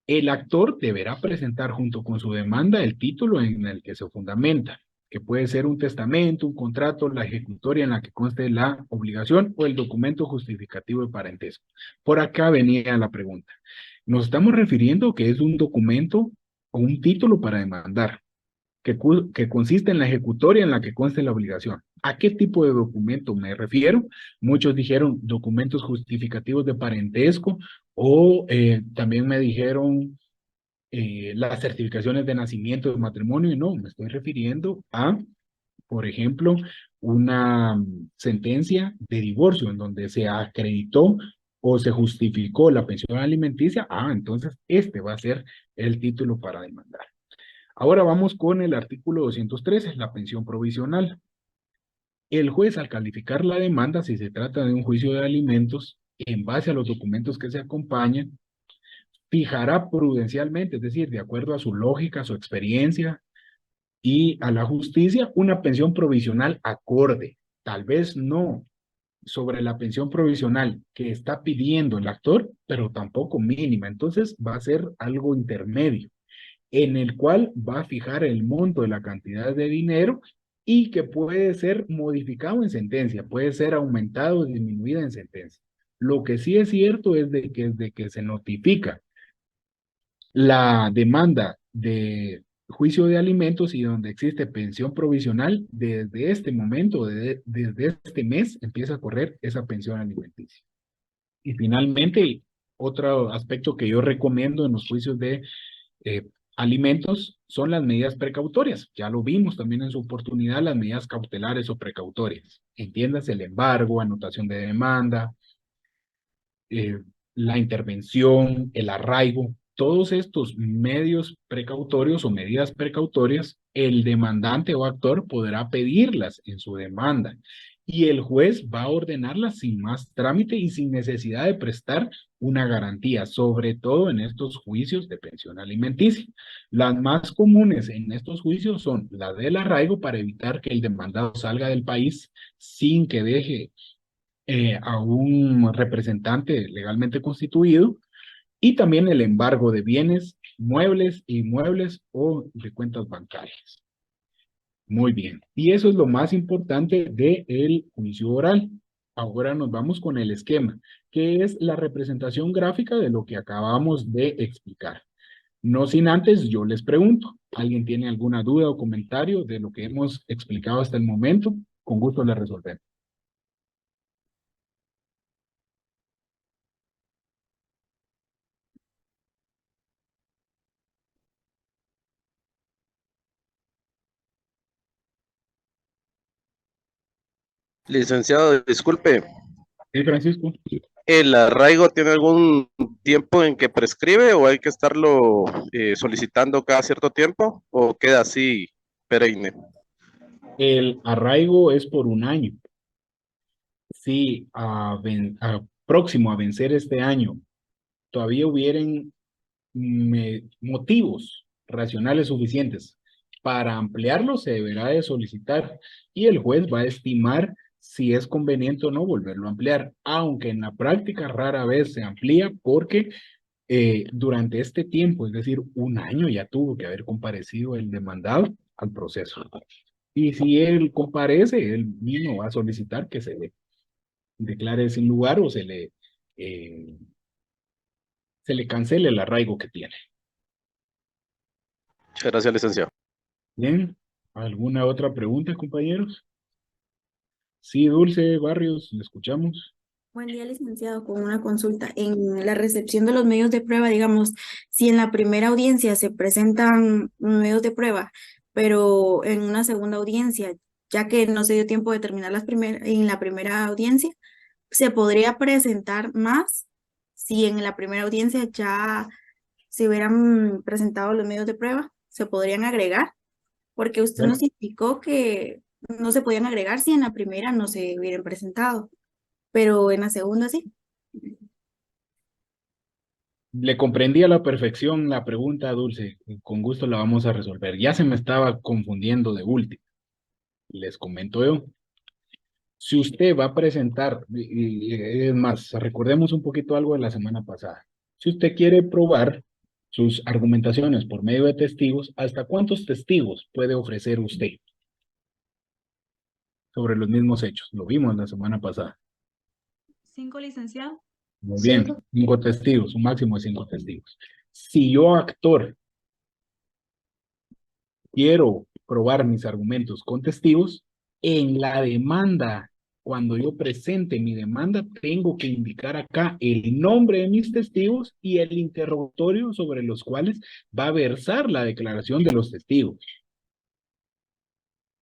El actor deberá presentar junto con su demanda el título en el que se fundamenta, que puede ser un testamento, un contrato, la ejecutoria en la que conste la obligación o el documento justificativo de parentesco. Por acá venía la pregunta. Nos estamos refiriendo que es un documento o un título para demandar, que consiste en la ejecutoria en la que conste la obligación. ¿A qué tipo de documento me refiero? Muchos dijeron documentos justificativos de parentesco o también me dijeron las certificaciones de nacimiento, de matrimonio, y no, me estoy refiriendo a, por ejemplo, una sentencia de divorcio en donde se acreditó o se justificó la pensión alimenticia. Entonces este va a ser el título para demandar. Ahora vamos con el artículo 213, la pensión provisional. El juez, al calificar la demanda, si se trata de un juicio de alimentos, en base a los documentos que se acompañan, fijará prudencialmente, es decir, de acuerdo a su lógica, su experiencia y a la justicia, una pensión provisional acorde. Tal vez no sobre la pensión provisional que está pidiendo el actor, pero tampoco mínima. Entonces va a ser algo intermedio, en el cual va a fijar el monto de la cantidad de dinero y que puede ser modificado en sentencia, puede ser aumentado o disminuido en sentencia. Lo que sí es cierto es de que desde que se notifica la demanda de juicio de alimentos y donde existe pensión provisional, desde este momento, desde este mes, empieza a correr esa pensión alimenticia. Y finalmente, otro aspecto que yo recomiendo en los juicios de alimentos son las medidas precautorias. Ya lo vimos también en su oportunidad, las medidas cautelares o precautorias. Entiéndase el embargo, anotación de demanda, la intervención, el arraigo. Todos estos medios precautorios o medidas precautorias, el demandante o actor podrá pedirlas en su demanda y el juez va a ordenarlas sin más trámite y sin necesidad de prestar una garantía, sobre todo en estos juicios de pensión alimenticia. Las más comunes en estos juicios son la del arraigo para evitar que el demandado salga del país sin que deje a un representante legalmente constituido, y también el embargo de bienes, muebles, inmuebles o de cuentas bancarias. Muy bien, y eso es lo más importante del juicio oral. Ahora nos vamos con el esquema, que es la representación gráfica de lo que acabamos de explicar. No sin antes, yo les pregunto, ¿alguien tiene alguna duda o comentario de lo que hemos explicado hasta el momento? Con gusto le resolvemos. Licenciado, disculpe, Sí, Francisco. ¿el arraigo tiene algún tiempo en que prescribe o hay que estarlo solicitando cada cierto tiempo o queda así perenne? El arraigo es por un año. Si próximo a vencer este año todavía hubieran motivos racionales suficientes para ampliarlo, se deberá de solicitar y el juez va a estimar si es conveniente o no volverlo a ampliar, aunque en la práctica rara vez se amplía porque durante este tiempo, es decir, un año ya tuvo que haber comparecido el demandado al proceso. Y si él comparece, él mismo va a solicitar que se le declare sin lugar o se le cancele el arraigo que tiene. Muchas gracias, licenciado. Bien, ¿alguna otra pregunta, compañeros? Sí, Dulce Barrios, le escuchamos. Buen día, licenciado, con una consulta. En la recepción de los medios de prueba, digamos, si en la primera audiencia se presentan medios de prueba, pero en una segunda audiencia, ya que no se dio tiempo de terminar en la primera audiencia, ¿se podría presentar más si en la primera audiencia ya se hubieran presentado los medios de prueba? ¿Se podrían agregar? Porque usted Bueno, nos indicó que no se podían agregar si en la primera no se hubieran presentado, pero en la segunda sí. le comprendí a la perfección la pregunta, Dulce. Con gusto la vamos a resolver. Ya se me estaba confundiendo de último. Les comento yo. Si usted va a presentar, es más, recordemos un poquito algo de la semana pasada. Si usted quiere probar sus argumentaciones por medio de testigos, ¿hasta cuántos testigos puede ofrecer usted sobre los mismos hechos? Lo vimos la semana pasada. 5, licenciado. Muy bien, 5 testigos, un máximo de 5 testigos. Si yo, actor, quiero probar mis argumentos con testigos, en la demanda, cuando yo presente mi demanda, tengo que indicar acá el nombre de mis testigos y el interrogatorio sobre los cuales va a versar la declaración de los testigos.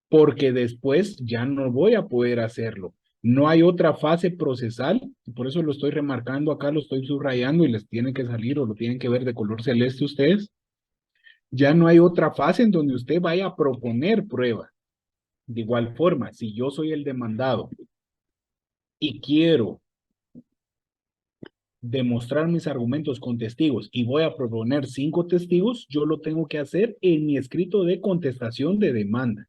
Porque después ya no voy a poder hacerlo. No hay otra fase procesal, por eso lo estoy remarcando acá, lo estoy subrayando y les tiene que salir o lo tienen que ver de color celeste ustedes. Ya no hay otra fase en donde usted vaya a proponer prueba. De igual forma, si yo soy el demandado y quiero demostrar mis argumentos con testigos y voy a proponer 5 testigos, yo lo tengo que hacer en mi escrito de contestación de demanda.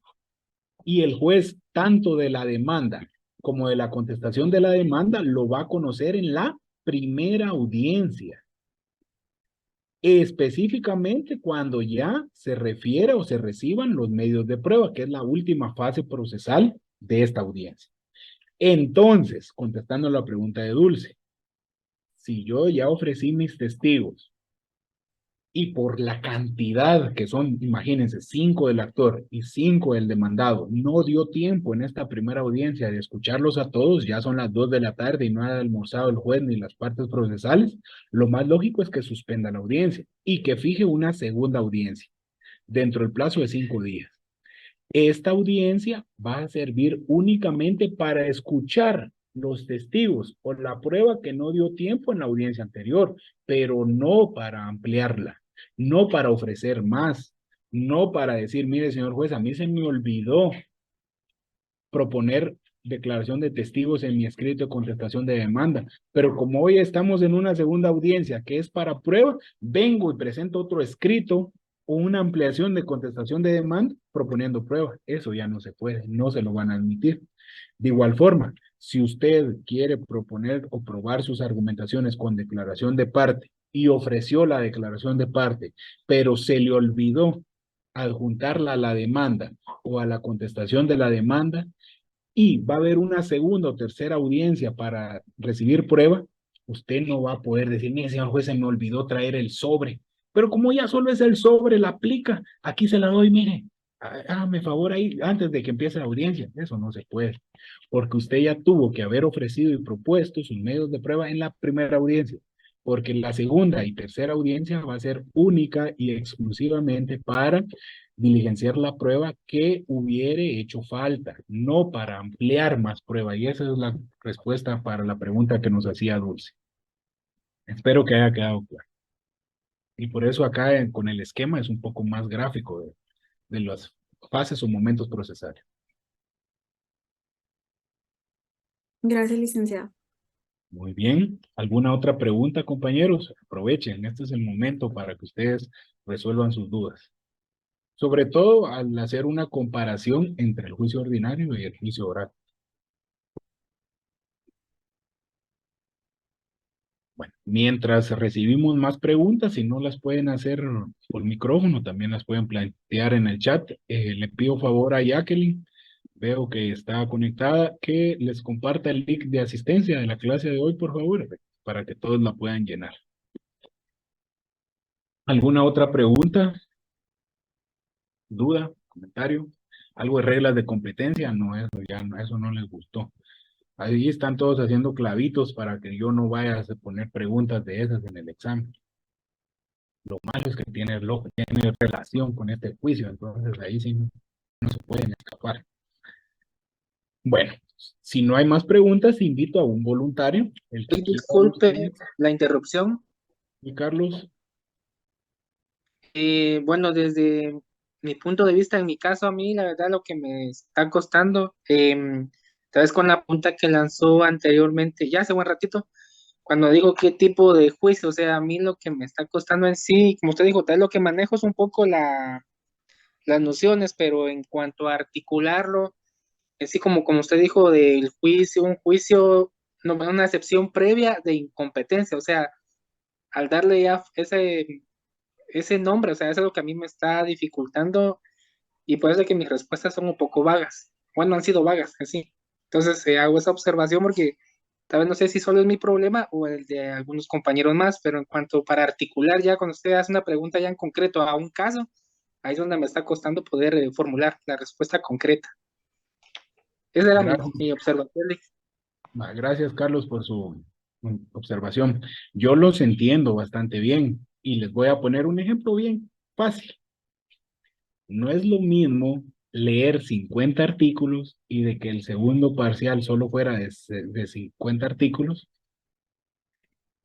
Y el juez, tanto de la demanda como de la contestación de la demanda, lo va a conocer en la primera audiencia. Específicamente cuando ya se refiere o se reciban los medios de prueba, que es la última fase procesal de esta audiencia. Entonces, contestando la pregunta de Dulce, si yo ya ofrecí mis testigos y por la cantidad que son, imagínense, 5 del actor y 5 del demandado, no dio tiempo en esta primera audiencia de escucharlos a todos, ya son las 2 de la tarde y no ha almorzado el juez ni las partes procesales, lo más lógico es que suspenda la audiencia y que fije una segunda audiencia dentro del plazo de 5 días. Esta audiencia va a servir únicamente para escuchar los testigos o la prueba que no dio tiempo en la audiencia anterior, pero no para ampliarla, no para ofrecer más, no para decir, mire, señor juez, a mí se me olvidó proponer declaración de testigos en mi escrito de contestación de demanda, pero como hoy estamos en una segunda audiencia que es para prueba, vengo y presento otro escrito o una ampliación de contestación de demanda proponiendo prueba. Eso ya no se puede, no se lo van a admitir. De igual forma, si usted quiere proponer o probar sus argumentaciones con declaración de parte y ofreció la declaración de parte, pero se le olvidó adjuntarla a la demanda o a la contestación de la demanda y va a haber una segunda o tercera audiencia para recibir prueba, usted no va a poder decir, mire, señor juez, se me olvidó traer el sobre. Pero como ya solo es el sobre, la aplica, aquí se la doy, mire, hágame favor ahí antes de que empiece la audiencia. Eso no se puede, porque usted ya tuvo que haber ofrecido y propuesto sus medios de prueba en la primera audiencia, porque la segunda y tercera audiencia va a ser única y exclusivamente para diligenciar la prueba que hubiere hecho falta, no para ampliar más prueba. Y esa es la respuesta para la pregunta que nos hacía Dulce. Espero que haya quedado claro. Y por eso acá con el esquema es un poco más gráfico de las fases o momentos procesales. Gracias, licenciado. Muy bien. ¿Alguna otra pregunta, compañeros? Aprovechen, este es el momento para que ustedes resuelvan sus dudas. Sobre todo al hacer una comparación entre el juicio ordinario y el juicio oral. Bueno, Mientras recibimos más preguntas, si no las pueden hacer por micrófono, también las pueden plantear en el chat. Le pido favor a Jacqueline, veo que está conectada, que les comparta el link de asistencia de la clase de hoy, por favor, para que todos la puedan llenar. ¿Alguna otra pregunta? ¿Duda? ¿Comentario? ¿Algo de reglas de competencia? No, eso ya no, eso no les gustó. Ahí están todos haciendo clavitos para que yo no vaya a poner preguntas de esas en el examen. Lo malo es que tiene relación con este juicio, entonces ahí sí no se pueden escapar. Bueno, si no hay más preguntas, invito a un voluntario. El que Disculpe la interrupción. ¿Y Carlos? Bueno, desde mi punto de vista, en mi caso, a mí, la verdad, lo que me está costando, tal vez con la pregunta que lanzó anteriormente, ya hace buen ratito, cuando digo qué tipo de juicio, o sea, a mí lo que me está costando en sí, como usted dijo, tal vez lo que manejo es un poco las nociones, pero en cuanto a articularlo, así como usted dijo del juicio, un juicio, no, una excepción previa de incompetencia, o sea, al darle ya ese nombre, o sea, eso es lo que a mí me está dificultando y por eso es que mis respuestas son un poco vagas. Bueno, han sido vagas, así. Entonces hago esa observación porque tal vez no sé si solo es mi problema o el de algunos compañeros más, pero en cuanto para articular ya cuando usted hace una pregunta ya en concreto a un caso, ahí es donde me está costando poder formular la respuesta concreta. Esa era mi observación. Gracias, Carlos, por su observación. Yo los entiendo bastante bien y les voy a poner un ejemplo bien fácil. No es lo mismo leer 50 artículos y de que el segundo parcial solo fuera de 50 artículos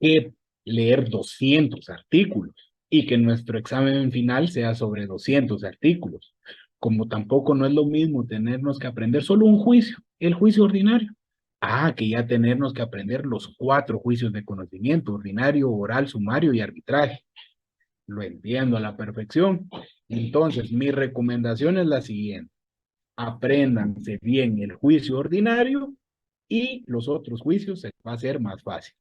que leer 200 artículos y que nuestro examen final sea sobre 200 artículos. Como tampoco no es lo mismo tenernos que aprender solo un juicio, el juicio ordinario. Que ya tenernos que aprender los 4 juicios de conocimiento, ordinario, oral, sumario y arbitraje. Lo entiendo a la perfección. Entonces, mi recomendación es la siguiente. Apréndanse bien el juicio ordinario y los otros juicios se va a hacer más fácil.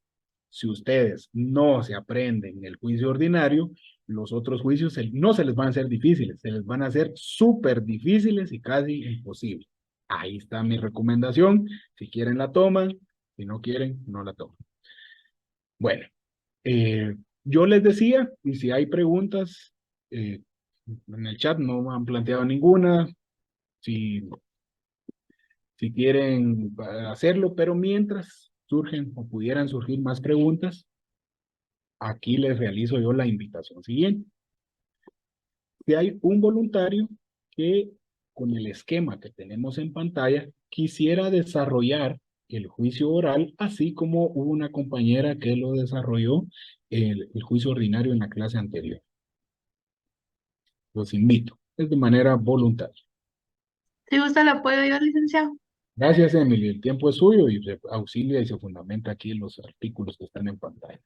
Si ustedes no se aprenden el juicio ordinario, los otros juicios no se les van a hacer difíciles, se les van a hacer súper difíciles y casi imposibles. Ahí está mi recomendación. Si quieren la toman, si no quieren, no la toman. Bueno, yo les decía, y si hay preguntas, en el chat no me han planteado ninguna, si quieren hacerlo, pero mientras surgen o pudieran surgir más preguntas, aquí les realizo yo la invitación siguiente. Si hay un voluntario que con el esquema que tenemos en pantalla quisiera desarrollar el juicio oral, así como hubo una compañera que lo desarrolló el juicio ordinario en la clase anterior. Los invito, es de manera voluntaria. Si gusta, le apoyo yo, licenciado. Gracias, Emily. El tiempo es suyo y se auxilia y se fundamenta aquí en los artículos que están en pantalla.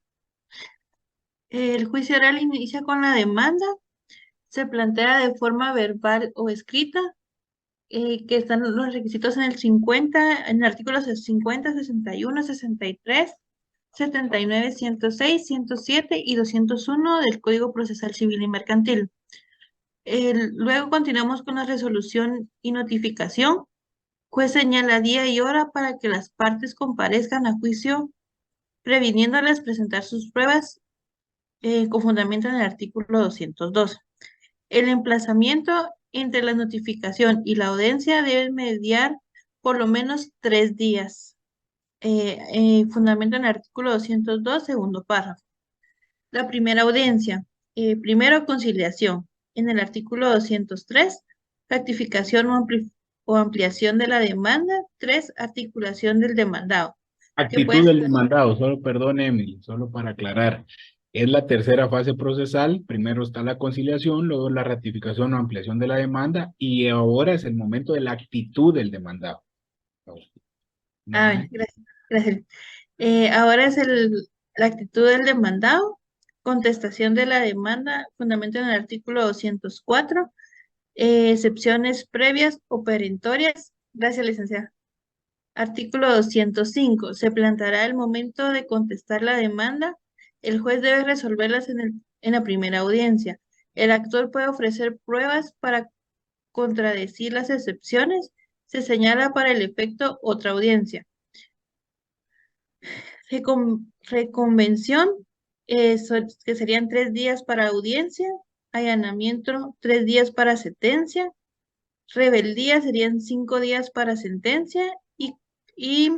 El juicio oral inicia con la demanda, se plantea de forma verbal o escrita, que están los requisitos en el 50, en el artículo 50, 61, 63, 79, 106, 107 y 201 del Código Procesal Civil y Mercantil. Luego continuamos con la resolución y notificación. Juez señala día y hora para que las partes comparezcan a juicio, previniéndolas presentar sus pruebas con fundamento en el artículo 202. El emplazamiento entre la notificación y la audiencia debe mediar por lo menos 3 días. Fundamento en el artículo 202, segundo párrafo. La primera audiencia. Primero, conciliación. En el artículo 203, rectificación o ampliación de la demanda. 3, articulación del demandado. Actitud del demandado, solo perdone, Emily, solo para aclarar. Es la tercera fase procesal, primero está la conciliación, luego la ratificación o ampliación de la demanda y ahora es el momento de la actitud del demandado. Gracias. Ahora es la actitud del demandado, contestación de la demanda, fundamento en el artículo 204, excepciones previas o perentorias. Gracias, licenciada. Artículo 205. Se planteará el momento de contestar la demanda El juez debe resolverlas en la primera audiencia. El actor puede ofrecer pruebas para contradecir las excepciones. Se señala para el efecto otra audiencia. Reconvención, que serían 3 días para audiencia. Allanamiento, 3 días para sentencia. Rebeldía serían 5 días para sentencia. Y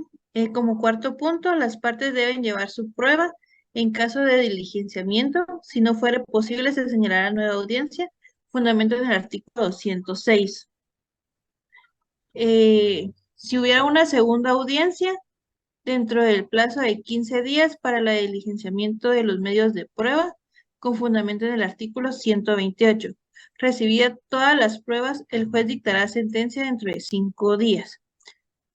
como cuarto punto, las partes deben llevar su prueba. En caso de diligenciamiento, si no fuera posible, se señalará nueva audiencia, fundamento en el artículo 206. Si hubiera una segunda audiencia, dentro del plazo de 15 días para el diligenciamiento de los medios de prueba, con fundamento en el artículo 128. Recibidas todas las pruebas, el juez dictará sentencia dentro de 5 días.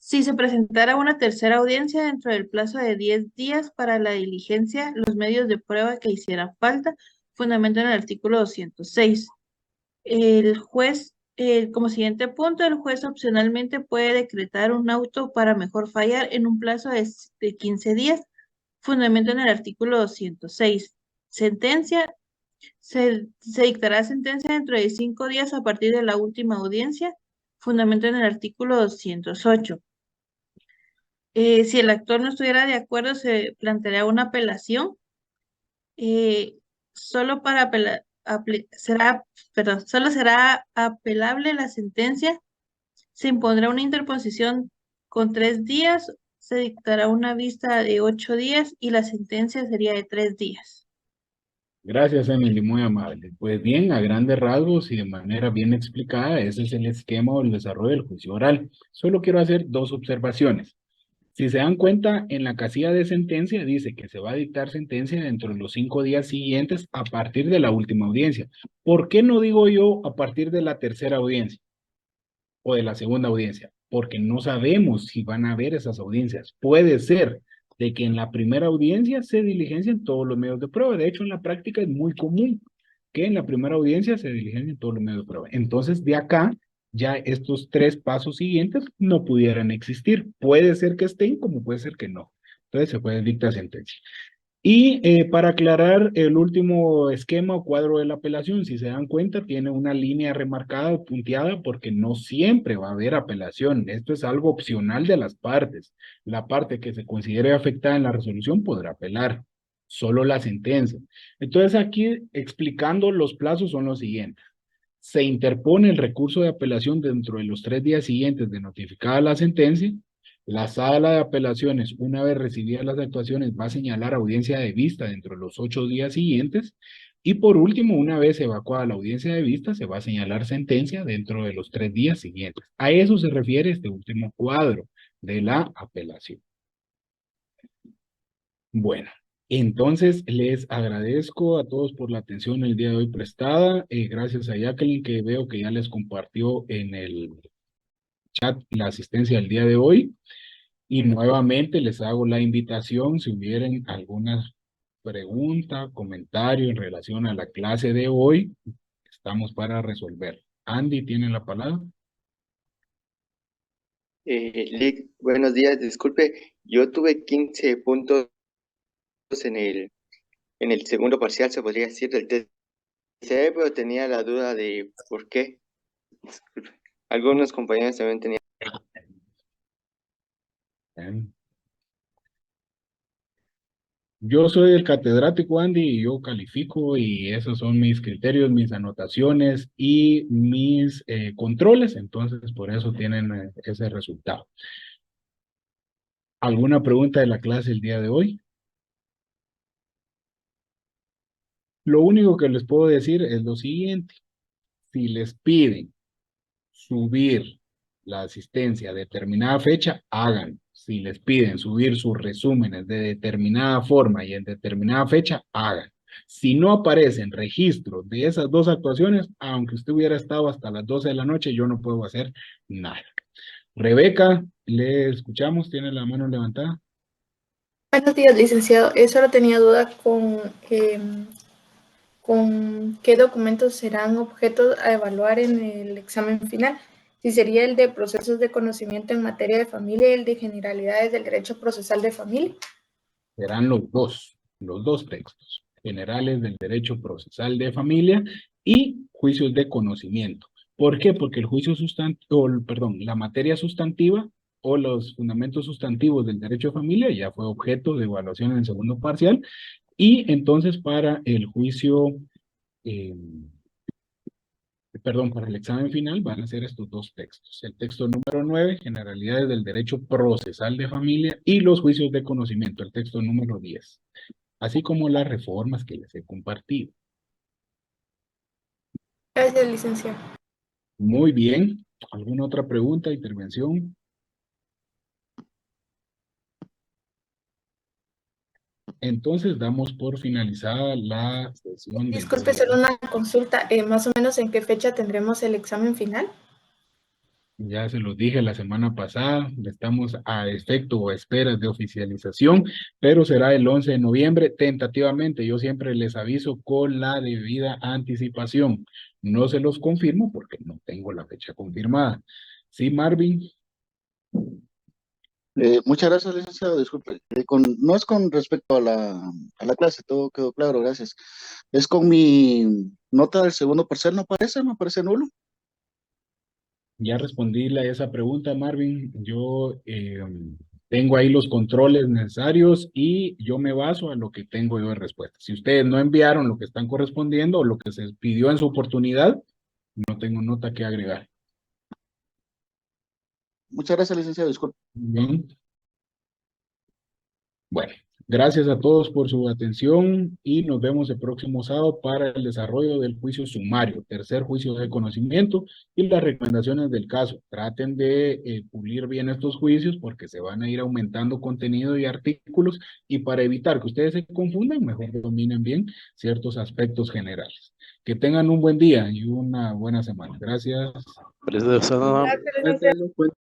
Si se presentara una tercera audiencia dentro del plazo de 10 días para la diligencia, los medios de prueba que hicieran falta, fundamento en el artículo 206. El juez, como siguiente punto, el juez opcionalmente puede decretar un auto para mejor fallar en un plazo de 15 días, fundamento en el artículo 206. Sentencia, se dictará sentencia dentro de 5 días a partir de la última audiencia, fundamento en el artículo 208. Si el actor no estuviera de acuerdo, se planteará una apelación. Solo será apelable la sentencia. Se impondrá una interposición con 3 días. Se dictará una vista de 8 días y la sentencia sería de 3 días. Gracias, Emily, muy amable. Pues bien, a grandes rasgos y de manera bien explicada, ese es el esquema o el desarrollo del juicio oral. Solo quiero hacer 2 observaciones. Si se dan cuenta, en la casilla de sentencia dice que se va a dictar sentencia dentro de los 5 días siguientes a partir de la última audiencia. ¿Por qué no digo yo a partir de la tercera audiencia o de la segunda audiencia? Porque no sabemos si van a haber esas audiencias. Puede ser de que en la primera audiencia se diligencien todos los medios de prueba. De hecho, en la práctica es muy común que en la primera audiencia se diligencien todos los medios de prueba. Entonces, de acá, ya estos 3 pasos siguientes no pudieran existir. Puede ser que estén, como puede ser que no. Entonces, se puede dictar sentencia. Y para aclarar el último esquema o cuadro de la apelación, si se dan cuenta, tiene una línea remarcada o punteada porque no siempre va a haber apelación. Esto es algo opcional de las partes. La parte que se considere afectada en la resolución podrá apelar, solo la sentencia. Entonces aquí explicando los plazos son los siguientes. Se interpone el recurso de apelación dentro de los 3 días siguientes de notificada la sentencia. La sala de apelaciones, una vez recibidas las actuaciones, va a señalar audiencia de vista dentro de los 8 días siguientes. Y por último, una vez evacuada la audiencia de vista, se va a señalar sentencia dentro de los 3 días siguientes. A eso se refiere este último cuadro de la apelación. Bueno, entonces les agradezco a todos por la atención el día de hoy prestada. Gracias a Jacqueline, que veo que ya les compartió en el chat la asistencia del día de hoy. Y nuevamente les hago la invitación, si hubieran alguna pregunta, comentario en relación a la clase de hoy, estamos para resolver. Andy, ¿tiene la palabra? Lick, buenos días, disculpe, yo tuve 15 puntos en el segundo parcial, se podría decir, del TCE, pero tenía la duda de por qué. Disculpe. Algunos compañeros también tenían. Yo soy el catedrático, Andy, y yo califico y esos son mis criterios, mis anotaciones y mis controles, entonces por eso tienen ese resultado. ¿Alguna pregunta de la clase el día de hoy? Lo único que les puedo decir es lo siguiente. Si les piden subir la asistencia a determinada fecha, hagan. Si les piden subir sus resúmenes de determinada forma y en determinada fecha, hagan. Si no aparecen registros de esas 2 actuaciones, aunque usted hubiera estado hasta las 12 de la noche, yo no puedo hacer nada. Rebeca, le escuchamos, tiene la mano levantada. Buenos días, licenciado. Solo tenía duda con qué documentos serán objetos a evaluar en el examen final. Si sería el de procesos de conocimiento en materia de familia y el de generalidades del derecho procesal de familia. Serán los 2. los dos textos, generales del derecho procesal de familia y juicios de conocimiento. ¿Por qué? Porque el juicio sustantivo, perdón, la materia sustantiva o los fundamentos sustantivos del derecho de familia ya fue objeto de evaluación en el segundo parcial, y entonces para el juicio, para el examen final van a ser estos dos textos. El texto número 9, generalidades del derecho procesal de familia, y los juicios de conocimiento, el texto número 10, así como las reformas que les he compartido. Gracias, licenciado. Muy bien. ¿Alguna otra pregunta, intervención? Entonces damos por finalizada la sesión. Disculpe, solo una consulta. Más o menos, ¿en qué fecha tendremos el examen final? Ya se los dije la semana pasada, estamos a efecto o a esperas de oficialización, pero será el 11 de noviembre tentativamente. Yo siempre les aviso con la debida anticipación. No se los confirmo porque no tengo la fecha confirmada. Sí, Marvin. Muchas gracias, licenciado. Disculpe. No es con respecto a la clase, todo quedó claro, gracias. Es con mi nota del segundo parcial, ¿no aparece? ¿Me parece nulo? Ya respondí a esa pregunta, Marvin. Yo tengo ahí los controles necesarios y yo me baso a lo que tengo yo de respuesta. Si ustedes no enviaron lo que están correspondiendo o lo que se pidió en su oportunidad, no tengo nota que agregar. Muchas gracias, licenciado. Disculpe. Bien. Bueno, gracias a todos por su atención y nos vemos el próximo sábado para el desarrollo del juicio sumario, tercer juicio de conocimiento y las recomendaciones del caso. Traten de pulir bien estos juicios porque se van a ir aumentando contenido y artículos, y para evitar que ustedes se confundan, mejor dominen bien ciertos aspectos generales. Que tengan un buen día y una buena semana. Gracias. Gracias.